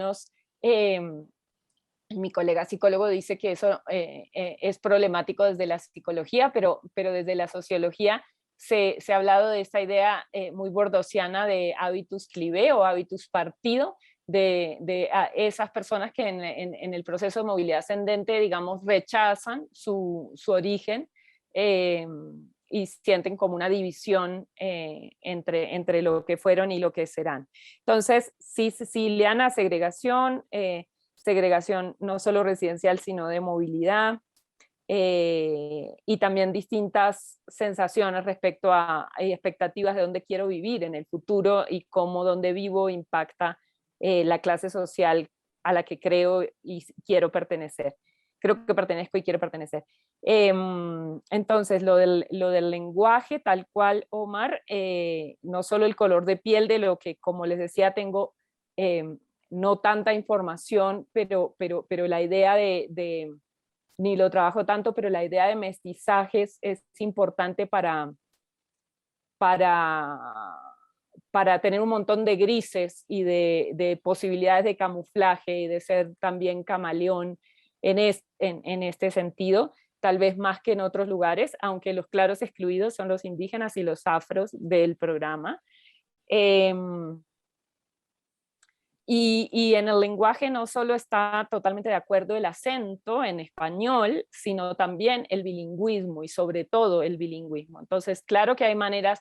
Speaker 2: mi colega psicólogo dice que eso es problemático desde la psicología, pero desde la sociología se ha hablado de esta idea muy bordosiana de habitus clivé o habitus partido, de esas personas que en el proceso de movilidad ascendente, digamos, rechazan su origen y sienten como una división entre lo que fueron y lo que serán. Entonces, sí, Liliana, segregación no solo residencial, sino de movilidad, y también distintas sensaciones respecto a expectativas de dónde quiero vivir en el futuro y cómo donde vivo impacta la clase social a la que creo y quiero pertenecer. Creo que pertenezco y quiero pertenecer. Entonces, lo del lenguaje, tal cual, Omar, no solo el color de piel de lo que, como les decía, tengo no tanta información, pero la idea ni lo trabajo tanto, pero la idea de mestizajes es importante para tener un montón de grises y de posibilidades de camuflaje y de ser también camaleón en este sentido, tal vez más que en otros lugares, aunque los claros excluidos son los indígenas y los afros del programa. Y en el lenguaje no solo está totalmente de acuerdo el acento en español, sino también el bilingüismo y sobre todo el bilingüismo. Entonces, claro que hay maneras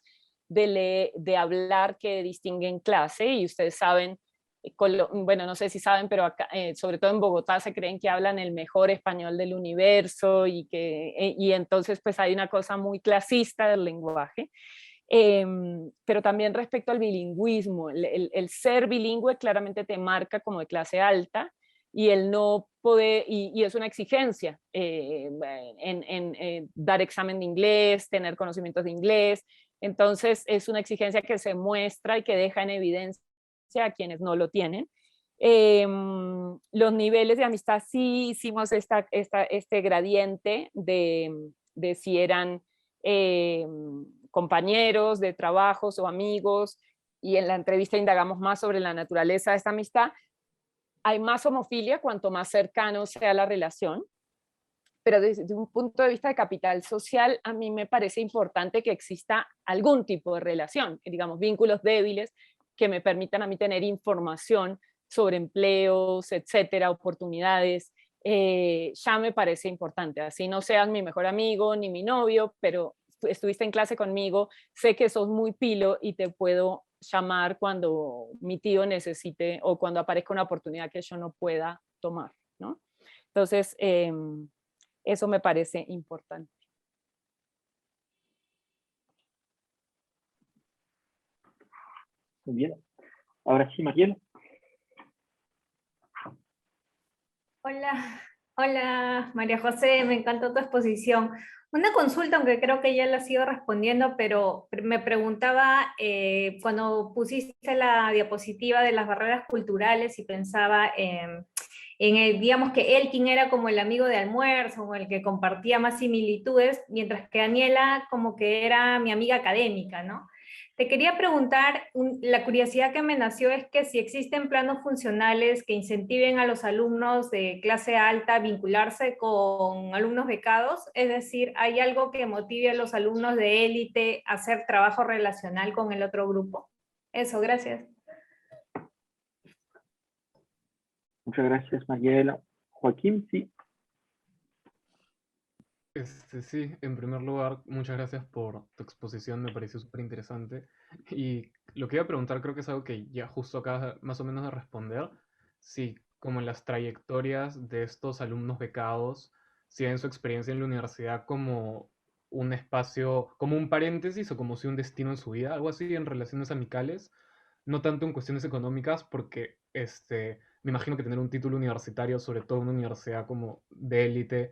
Speaker 2: de hablar que distinguen clase y ustedes saben, bueno, no sé si saben, pero acá, sobre todo en Bogotá se creen que hablan el mejor español del universo y entonces pues hay una cosa muy clasista del lenguaje. Pero también respecto al bilingüismo, el ser bilingüe claramente te marca como de clase alta y el no poder, y es una exigencia dar examen de inglés, tener conocimientos de inglés, entonces es una exigencia que se muestra y que deja en evidencia a quienes no lo tienen. Los niveles de amistad, sí hicimos este gradiente de si eran compañeros de trabajos o amigos, y en la entrevista indagamos más sobre la naturaleza de esta amistad. Hay más homofilia cuanto más cercano sea la relación, pero desde un punto de vista de capital social, a mí me parece importante que exista algún tipo de relación, digamos, vínculos débiles que me permitan a mí tener información sobre empleos, etcétera, oportunidades. Ya me parece importante, así no seas mi mejor amigo ni mi novio, pero estuviste en clase conmigo, sé que sos muy pilo y te puedo llamar cuando mi tío necesite o cuando aparezca una oportunidad que yo no pueda tomar, ¿no? Entonces, eso me parece importante.
Speaker 1: Muy bien. Ahora sí, Mariela.
Speaker 10: Hola María José, me encantó tu exposición. Una consulta, aunque creo que ya la has ido respondiendo, pero me preguntaba cuando pusiste la diapositiva de las barreras culturales y pensaba digamos que Elkin era como el amigo de almuerzo, o el que compartía más similitudes, mientras que Daniela como que era mi amiga académica, ¿no? Te quería preguntar, la curiosidad que me nació es que si existen planos funcionales que incentiven a los alumnos de clase alta a vincularse con alumnos becados, es decir, ¿hay algo que motive a los alumnos de élite a hacer trabajo relacional con el otro grupo? Eso, gracias.
Speaker 1: Muchas gracias, Mariela. Joaquín, sí.
Speaker 11: Sí, en primer lugar, muchas gracias por tu exposición, me pareció súper interesante. Y lo que iba a preguntar creo que es algo que ya justo acabas más o menos de responder. Si como en las trayectorias de estos alumnos becados, si ven su experiencia en la universidad como un espacio, como un paréntesis o como si un destino en su vida, algo así en relaciones amicales, no tanto en cuestiones económicas, porque me imagino que tener un título universitario, sobre todo en una universidad como de élite,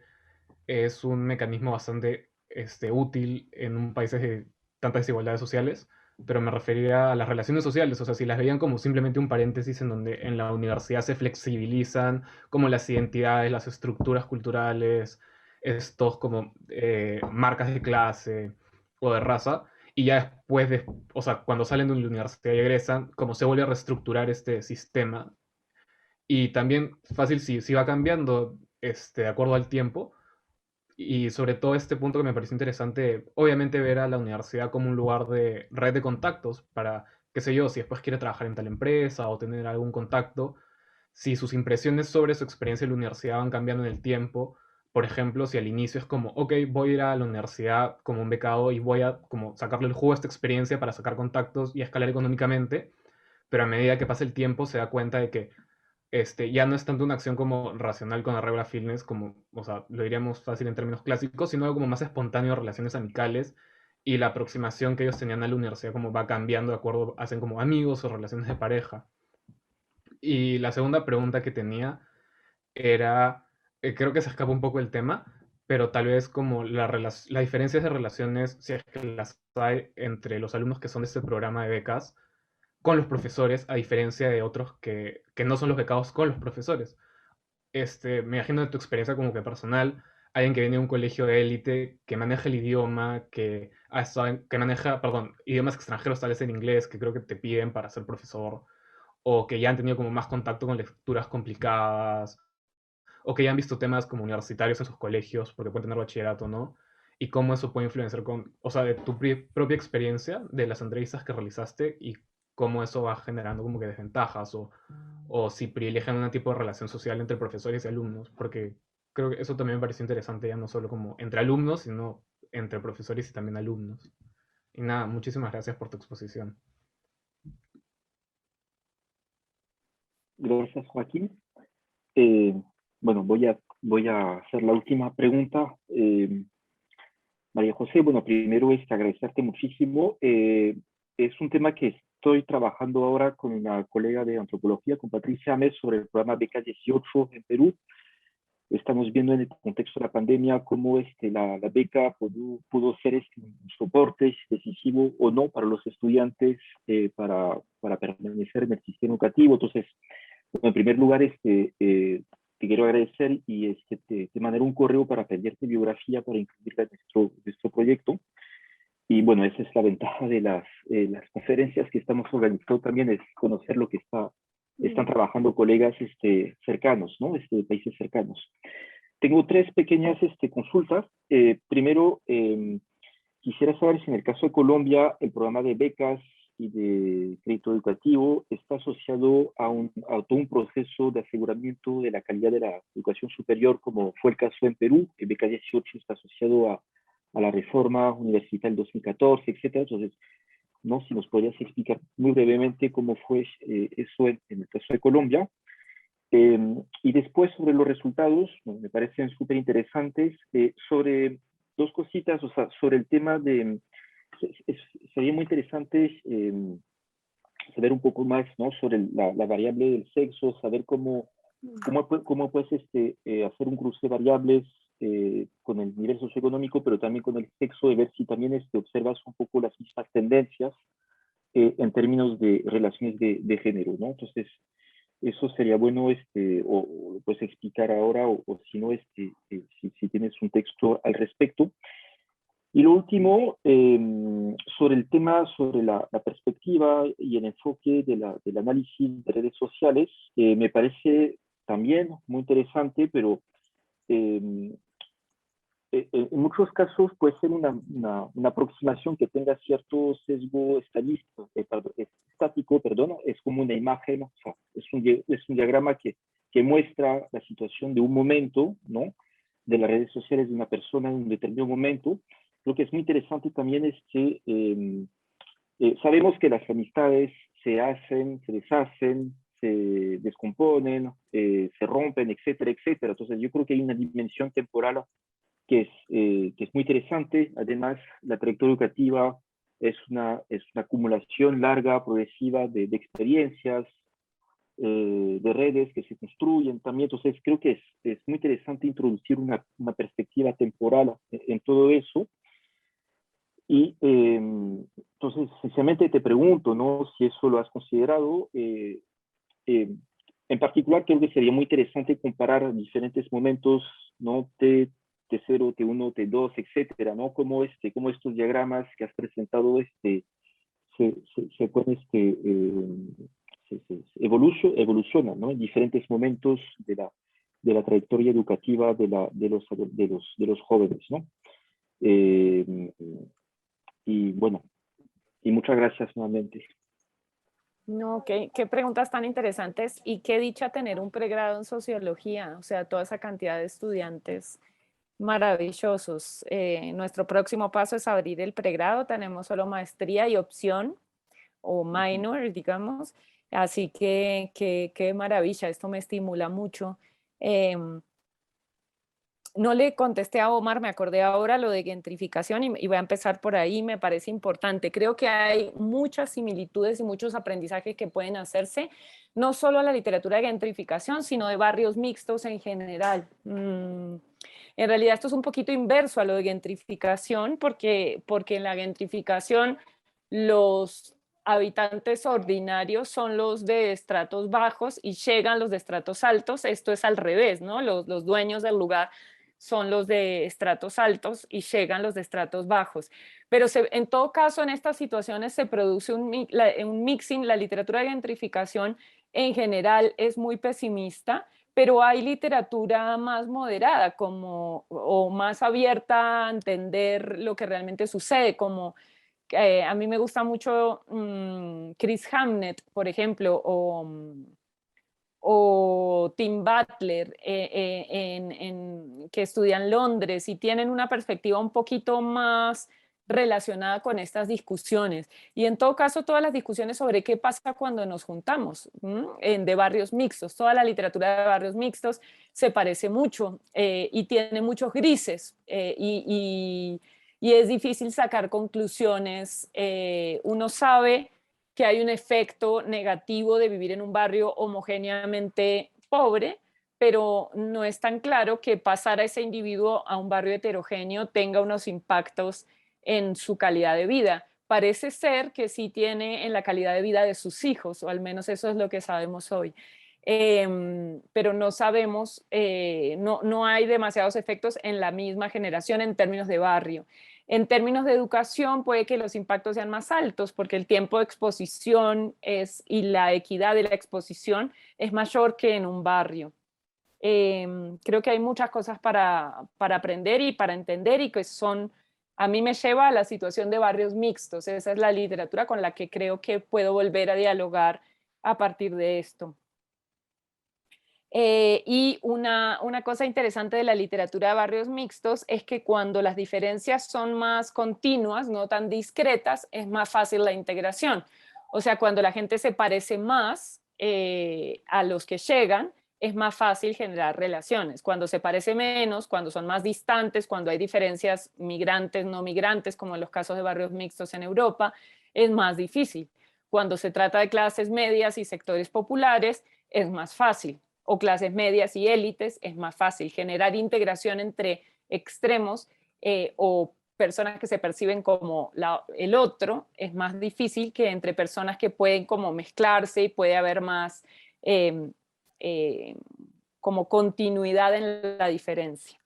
Speaker 11: es un mecanismo bastante útil en un país de tantas desigualdades sociales, pero me refería a las relaciones sociales, o sea, si las veían como simplemente un paréntesis en donde en la universidad se flexibilizan como las identidades, las estructuras culturales, estos como marcas de clase o de raza, y ya después de, o sea, cuando salen de la universidad y egresan, como se vuelve a reestructurar este sistema, y también fácil si va cambiando de acuerdo al tiempo, y sobre todo este punto que me pareció interesante, obviamente ver a la universidad como un lugar de red de contactos para, qué sé yo, si después quiere trabajar en tal empresa o tener algún contacto, si sus impresiones sobre su experiencia en la universidad van cambiando en el tiempo. Por ejemplo, si al inicio es como, ok, voy a ir a la universidad como un becado y voy a como sacarle el jugo a esta experiencia para sacar contactos y escalar económicamente, pero a medida que pasa el tiempo se da cuenta de que ya no es tanto una acción como racional con la regla fitness, como, o sea, lo diríamos fácil en términos clásicos, sino algo como más espontáneo, relaciones amicales, y la aproximación que ellos tenían a la universidad como va cambiando de acuerdo, hacen como amigos o relaciones de pareja. Y la segunda pregunta que tenía era, creo que se escapa un poco del tema, pero tal vez como las diferencias de relaciones, si es que las hay entre los alumnos que son de este programa de becas, con los profesores, a diferencia de otros que no son los becados con los profesores. Me imagino de tu experiencia como que personal, alguien que viene de un colegio de élite, que maneja el idioma, que maneja, perdón, idiomas extranjeros, tal vez en inglés, que creo que te piden para ser profesor, o que ya han tenido como más contacto con lecturas complicadas, o que ya han visto temas como universitarios en sus colegios, porque pueden tener bachillerato, ¿no? Y cómo eso puede influenciar o sea, de tu propia experiencia, de las entrevistas que realizaste y cómo eso va generando como que desventajas o si privilegian un tipo de relación social entre profesores y alumnos, porque creo que eso también me pareció interesante, ya no solo como entre alumnos, sino entre profesores y también alumnos. Y nada, muchísimas gracias por tu exposición.
Speaker 1: Gracias, Joaquín. Eh, bueno, voy a hacer la última pregunta. María José, bueno, primero es agradecerte muchísimo. Es un tema que estoy trabajando ahora con una colega de antropología, con Patricia Ames, sobre el programa Beca 18 en Perú. Estamos viendo en el contexto de la pandemia cómo la beca pudo ser un soporte decisivo o no para los estudiantes para permanecer en el sistema educativo. Entonces, bueno, en primer lugar, te quiero agradecer y te mandaré un correo para pedirte biografía para incluirla en nuestro proyecto. Y bueno, esa es la ventaja de las conferencias que estamos organizando también, es conocer lo que están trabajando colegas cercanos, ¿no? De países cercanos. Tengo tres pequeñas consultas. Primero, quisiera saber si en el caso de Colombia el programa de becas y de crédito educativo está asociado a todo un proceso de aseguramiento de la calidad de la educación superior, como fue el caso en Perú, que Beca 18 está asociado a la reforma universitaria del 2014, etcétera. Entonces, ¿no? Si nos podrías explicar muy brevemente cómo fue eso en el caso de Colombia. Y después sobre los resultados, bueno, me parecen súper interesantes, sobre dos cositas, o sea, sobre el tema de, sería muy interesante saber un poco más, ¿no? Sobre la variable del sexo, saber cómo puedes hacer un cruce de variables con el nivel socioeconómico, pero también con el sexo, de ver si también observas un poco las mismas tendencias en términos de relaciones de género, ¿no? Entonces, eso sería bueno, o lo puedes explicar ahora, o si no, si tienes un texto al respecto. Y lo último, sobre el tema, sobre la perspectiva y el enfoque del análisis de redes sociales, me parece también muy interesante, pero en muchos casos puede ser una aproximación que tenga cierto sesgo estático, es como una imagen, o sea, es un diagrama que que muestra la situación de un momento, ¿no? De las redes sociales de una persona en un determinado momento. Lo que es muy interesante también es que sabemos que las amistades se hacen, se deshacen, se descomponen, se rompen, etcétera, etcétera. Entonces yo creo que hay una dimensión temporal que es muy interesante. Además, la trayectoria educativa es una acumulación larga, progresiva de experiencias, de redes que se construyen también. Entonces creo que es muy interesante introducir una perspectiva temporal en todo eso. Y entonces, sencillamente te pregunto, ¿no? Si eso lo has considerado. En particular, creo que sería muy interesante comparar diferentes momentos, ¿no? T0, T1, T2, etcétera, ¿no? Cómo estos diagramas que has presentado evolucionan, ¿no? En diferentes momentos de la trayectoria educativa de los jóvenes, ¿no? Y bueno, y muchas gracias nuevamente.
Speaker 2: No, qué preguntas tan interesantes y qué dicha tener un pregrado en sociología, o sea, toda esa cantidad de estudiantes maravillosos. Nuestro próximo paso es abrir el pregrado, tenemos solo maestría y opción o minor, digamos, así que qué maravilla, esto me estimula mucho. No le contesté a Omar, me acordé ahora lo de gentrificación y voy a empezar por ahí, me parece importante. Creo que hay muchas similitudes y muchos aprendizajes que pueden hacerse, no solo a la literatura de gentrificación, sino de barrios mixtos en general. En realidad esto es un poquito inverso a lo de gentrificación, porque en la gentrificación los habitantes ordinarios son los de estratos bajos y llegan los de estratos altos. Esto es al revés, ¿no? Los dueños del lugar son los de estratos altos y llegan los de estratos bajos. Pero en todo caso, en estas situaciones se produce un mixing. La literatura de gentrificación en general es muy pesimista, pero hay literatura más moderada o más abierta a entender lo que realmente sucede, como a mí me gusta mucho Chris Hamnett, por ejemplo, o Tim Butler, que estudian en Londres y tienen una perspectiva un poquito más relacionada con estas discusiones. Y en todo caso, todas las discusiones sobre qué pasa cuando nos juntamos de barrios mixtos. Toda la literatura de barrios mixtos se parece mucho y tiene muchos grises y es difícil sacar conclusiones. Uno sabe que hay un efecto negativo de vivir en un barrio homogéneamente pobre, pero no es tan claro que pasar a ese individuo a un barrio heterogéneo tenga unos impactos en su calidad de vida. Parece ser que sí tiene en la calidad de vida de sus hijos, o al menos eso es lo que sabemos hoy. Pero no sabemos, no hay demasiados efectos en la misma generación en términos de barrio. En términos de educación puede que los impactos sean más altos porque el tiempo de exposición y la equidad de la exposición es mayor que en un barrio. Creo que hay muchas cosas para aprender y para entender y que a mí me lleva a la situación de barrios mixtos. Esa es la literatura con la que creo que puedo volver a dialogar a partir de esto. Y una cosa interesante de la literatura de barrios mixtos es que cuando las diferencias son más continuas, no tan discretas, es más fácil la integración. O sea, cuando la gente se parece más a los que llegan, es más fácil generar relaciones. Cuando se parece menos, cuando son más distantes, cuando hay diferencias migrantes, no migrantes, como en los casos de barrios mixtos en Europa, es más difícil. Cuando se trata de clases medias y sectores populares, es más fácil. O clases medias y élites, es más fácil generar integración entre extremos o personas que se perciben como el otro, es más difícil que entre personas que pueden como mezclarse y puede haber más como continuidad en la diferencia.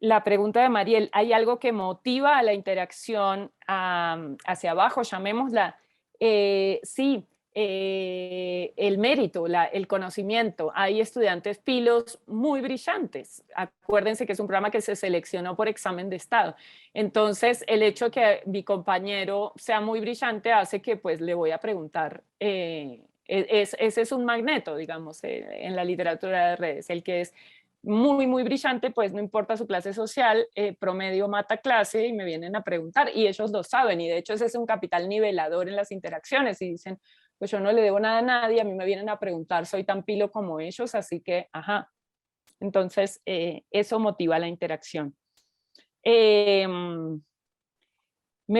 Speaker 2: La pregunta de Mariel, ¿hay algo que motiva a la interacción hacia abajo, llamémosla? Sí, el mérito, el conocimiento. Hay estudiantes pilos muy brillantes. Acuérdense que es un programa que se seleccionó por examen de estado. Entonces, el hecho de que mi compañero sea muy brillante hace que pues le voy a preguntar. Ese es un magneto, digamos, en la literatura de redes. El que es muy, muy brillante, pues no importa su clase social, promedio mata clase y me vienen a preguntar. Y ellos lo saben. Y de hecho ese es un capital nivelador en las interacciones. Y dicen, pues yo no le debo nada a nadie, a mí me vienen a preguntar, soy tan pilo como ellos, así que, ajá. Entonces, eso motiva la interacción. Me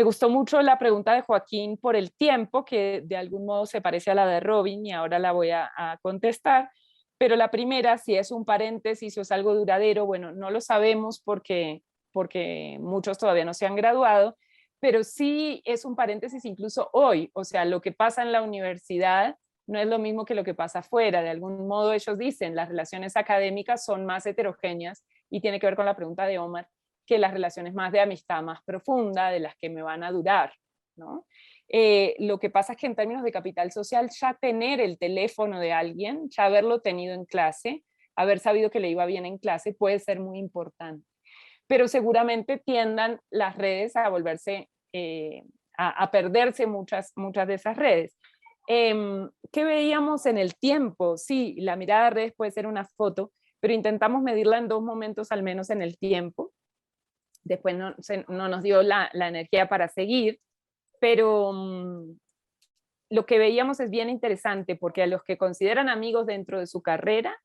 Speaker 2: gustó mucho la pregunta de Joaquín por el tiempo, que de algún modo se parece a la de Robin y ahora la voy a contestar. Pero la primera, si es un paréntesis o es algo duradero, bueno, no lo sabemos porque muchos todavía no se han graduado, pero sí es un paréntesis incluso hoy. O sea, lo que pasa en la universidad no es lo mismo que lo que pasa afuera. De algún modo ellos dicen, las relaciones académicas son más heterogéneas y tiene que ver con la pregunta de Omar, que las relaciones más de amistad más profunda, de las que me van a durar, ¿no? Lo que pasa es que en términos de capital social, ya tener el teléfono de alguien, ya haberlo tenido en clase, haber sabido que le iba bien en clase, puede ser muy importante. Pero seguramente tiendan las redes a volverse, a perderse muchas de esas redes. ¿Qué veíamos en el tiempo? Sí, la mirada de redes puede ser una foto, pero intentamos medirla en 2 momentos al menos en el tiempo. Después no nos dio la energía para seguir, pero lo que veíamos es bien interesante porque a los que consideran amigos dentro de su carrera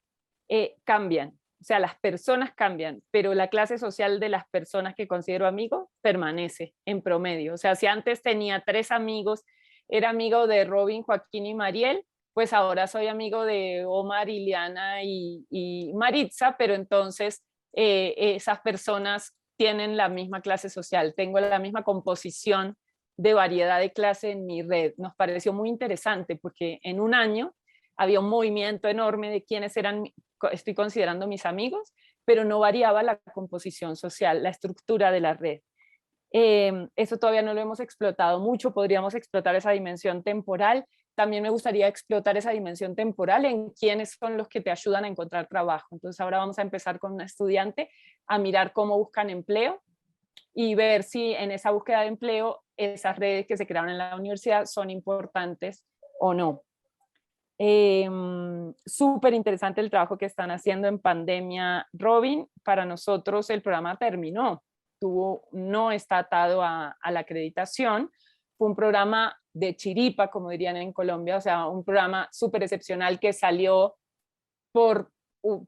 Speaker 2: cambian, o sea, las personas cambian, pero la clase social de las personas que considero amigos permanece en promedio. O sea, si antes tenía 3 amigos, era amigo de Robin, Joaquín y Mariel, pues ahora soy amigo de Omar, Ileana y Maritza, pero entonces esas personas tienen la misma clase social, tengo la misma composición de variedad de clase en mi red. Nos pareció muy interesante porque en un año había un movimiento enorme de quienes estoy considerando mis amigos, pero no variaba la composición social, la estructura de la red. Eso todavía no lo hemos explotado mucho, podríamos explotar esa dimensión temporal. También me gustaría explotar esa dimensión temporal en quiénes son los que te ayudan a encontrar trabajo. Entonces ahora vamos a empezar con una estudiante a mirar cómo buscan empleo y ver si en esa búsqueda de empleo esas redes que se crearon en la universidad son importantes o no. Súper interesante el trabajo que están haciendo en pandemia, Robin. Para nosotros el programa terminó, no está atado a la acreditación. Fue un programa de chiripa, como dirían en Colombia, o sea, un programa súper excepcional que salió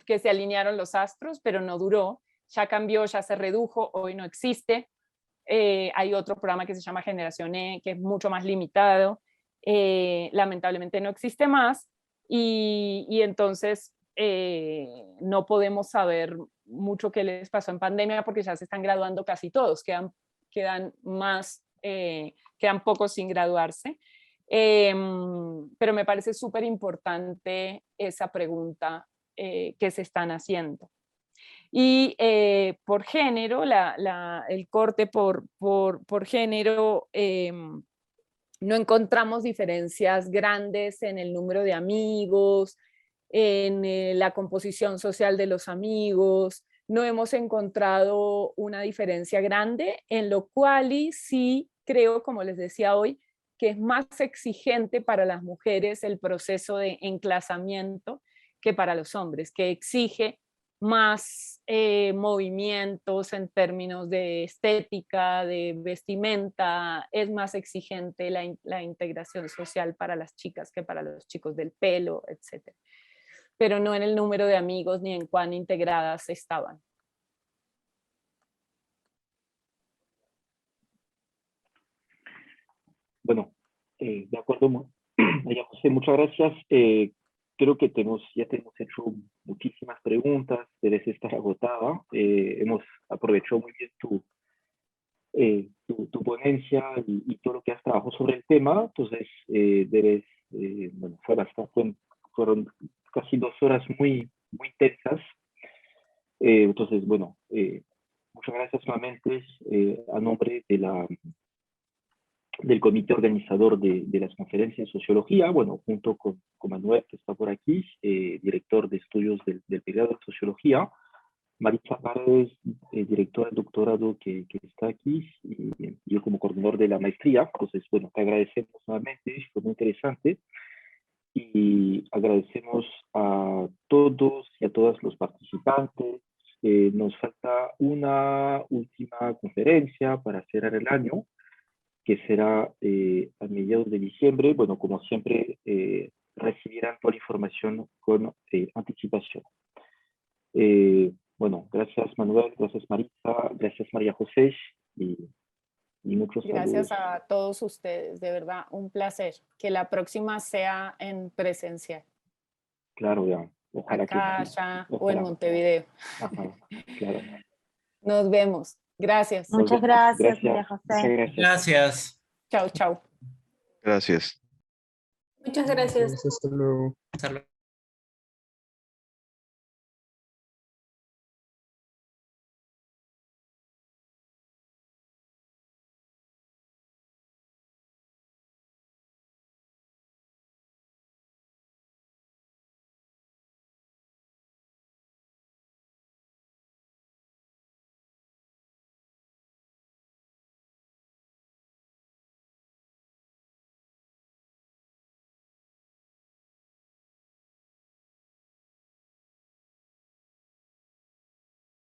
Speaker 2: que se alinearon los astros, pero no duró. Ya cambió, ya se redujo, hoy no existe. Hay otro programa que se llama Generación E, que es mucho más limitado. Lamentablemente no existe más y entonces no podemos saber mucho qué les pasó en pandemia porque ya se están graduando casi todos, quedan pocos sin graduarse. Pero me parece súper importante esa pregunta que se están haciendo. Y por género, el corte por género, no encontramos diferencias grandes en el número de amigos, en la composición social de los amigos, no hemos encontrado una diferencia grande, en lo cual sí creo, como les decía hoy, que es más exigente para las mujeres el proceso de enclasamiento que para los hombres, que exige más movimientos en términos de estética, de vestimenta, es más exigente la integración social para las chicas que para los chicos del pelo, etc. Pero no en el número de amigos ni en cuán integradas estaban.
Speaker 1: Bueno, de acuerdo, María José, muchas gracias. Creo que ya tenemos hecho muchísimas preguntas, debes estar agotada. Hemos aprovechado muy bien tu ponencia y todo lo que has trabajado sobre el tema. Entonces, bueno, fueron casi 2 horas muy intensas. Entonces, bueno, muchas gracias nuevamente a nombre de del comité organizador de las conferencias de sociología, bueno, junto con Manuel, que está por aquí, director de estudios del periodo de sociología, Maritza Paredes, directora del doctorado que está aquí, y yo como coordinador de la maestría. Entonces, bueno, te agradecemos nuevamente, fue muy interesante, y agradecemos a todos y a todas los participantes. Nos falta una última conferencia para cerrar el año, que será a mediados de diciembre. Bueno, como siempre, recibirán toda la información con anticipación. Bueno, gracias Manuel, gracias Maritza, gracias María José, y muchos
Speaker 2: Gracias
Speaker 1: saludos.
Speaker 2: a todos ustedes, de verdad, un placer. Que la próxima sea en presencial.
Speaker 1: Claro, ya. Ojalá
Speaker 2: acá,
Speaker 1: que sí.
Speaker 2: allá o en
Speaker 1: Ojalá.
Speaker 2: Montevideo.
Speaker 1: Ajá, claro.
Speaker 2: Nos vemos. Gracias.
Speaker 4: Muchas gracias, María José.
Speaker 1: Muchas gracias.
Speaker 6: Gracias.
Speaker 2: Chao, chao.
Speaker 5: Gracias.
Speaker 10: Muchas gracias.
Speaker 5: Hasta luego.
Speaker 6: Hasta luego.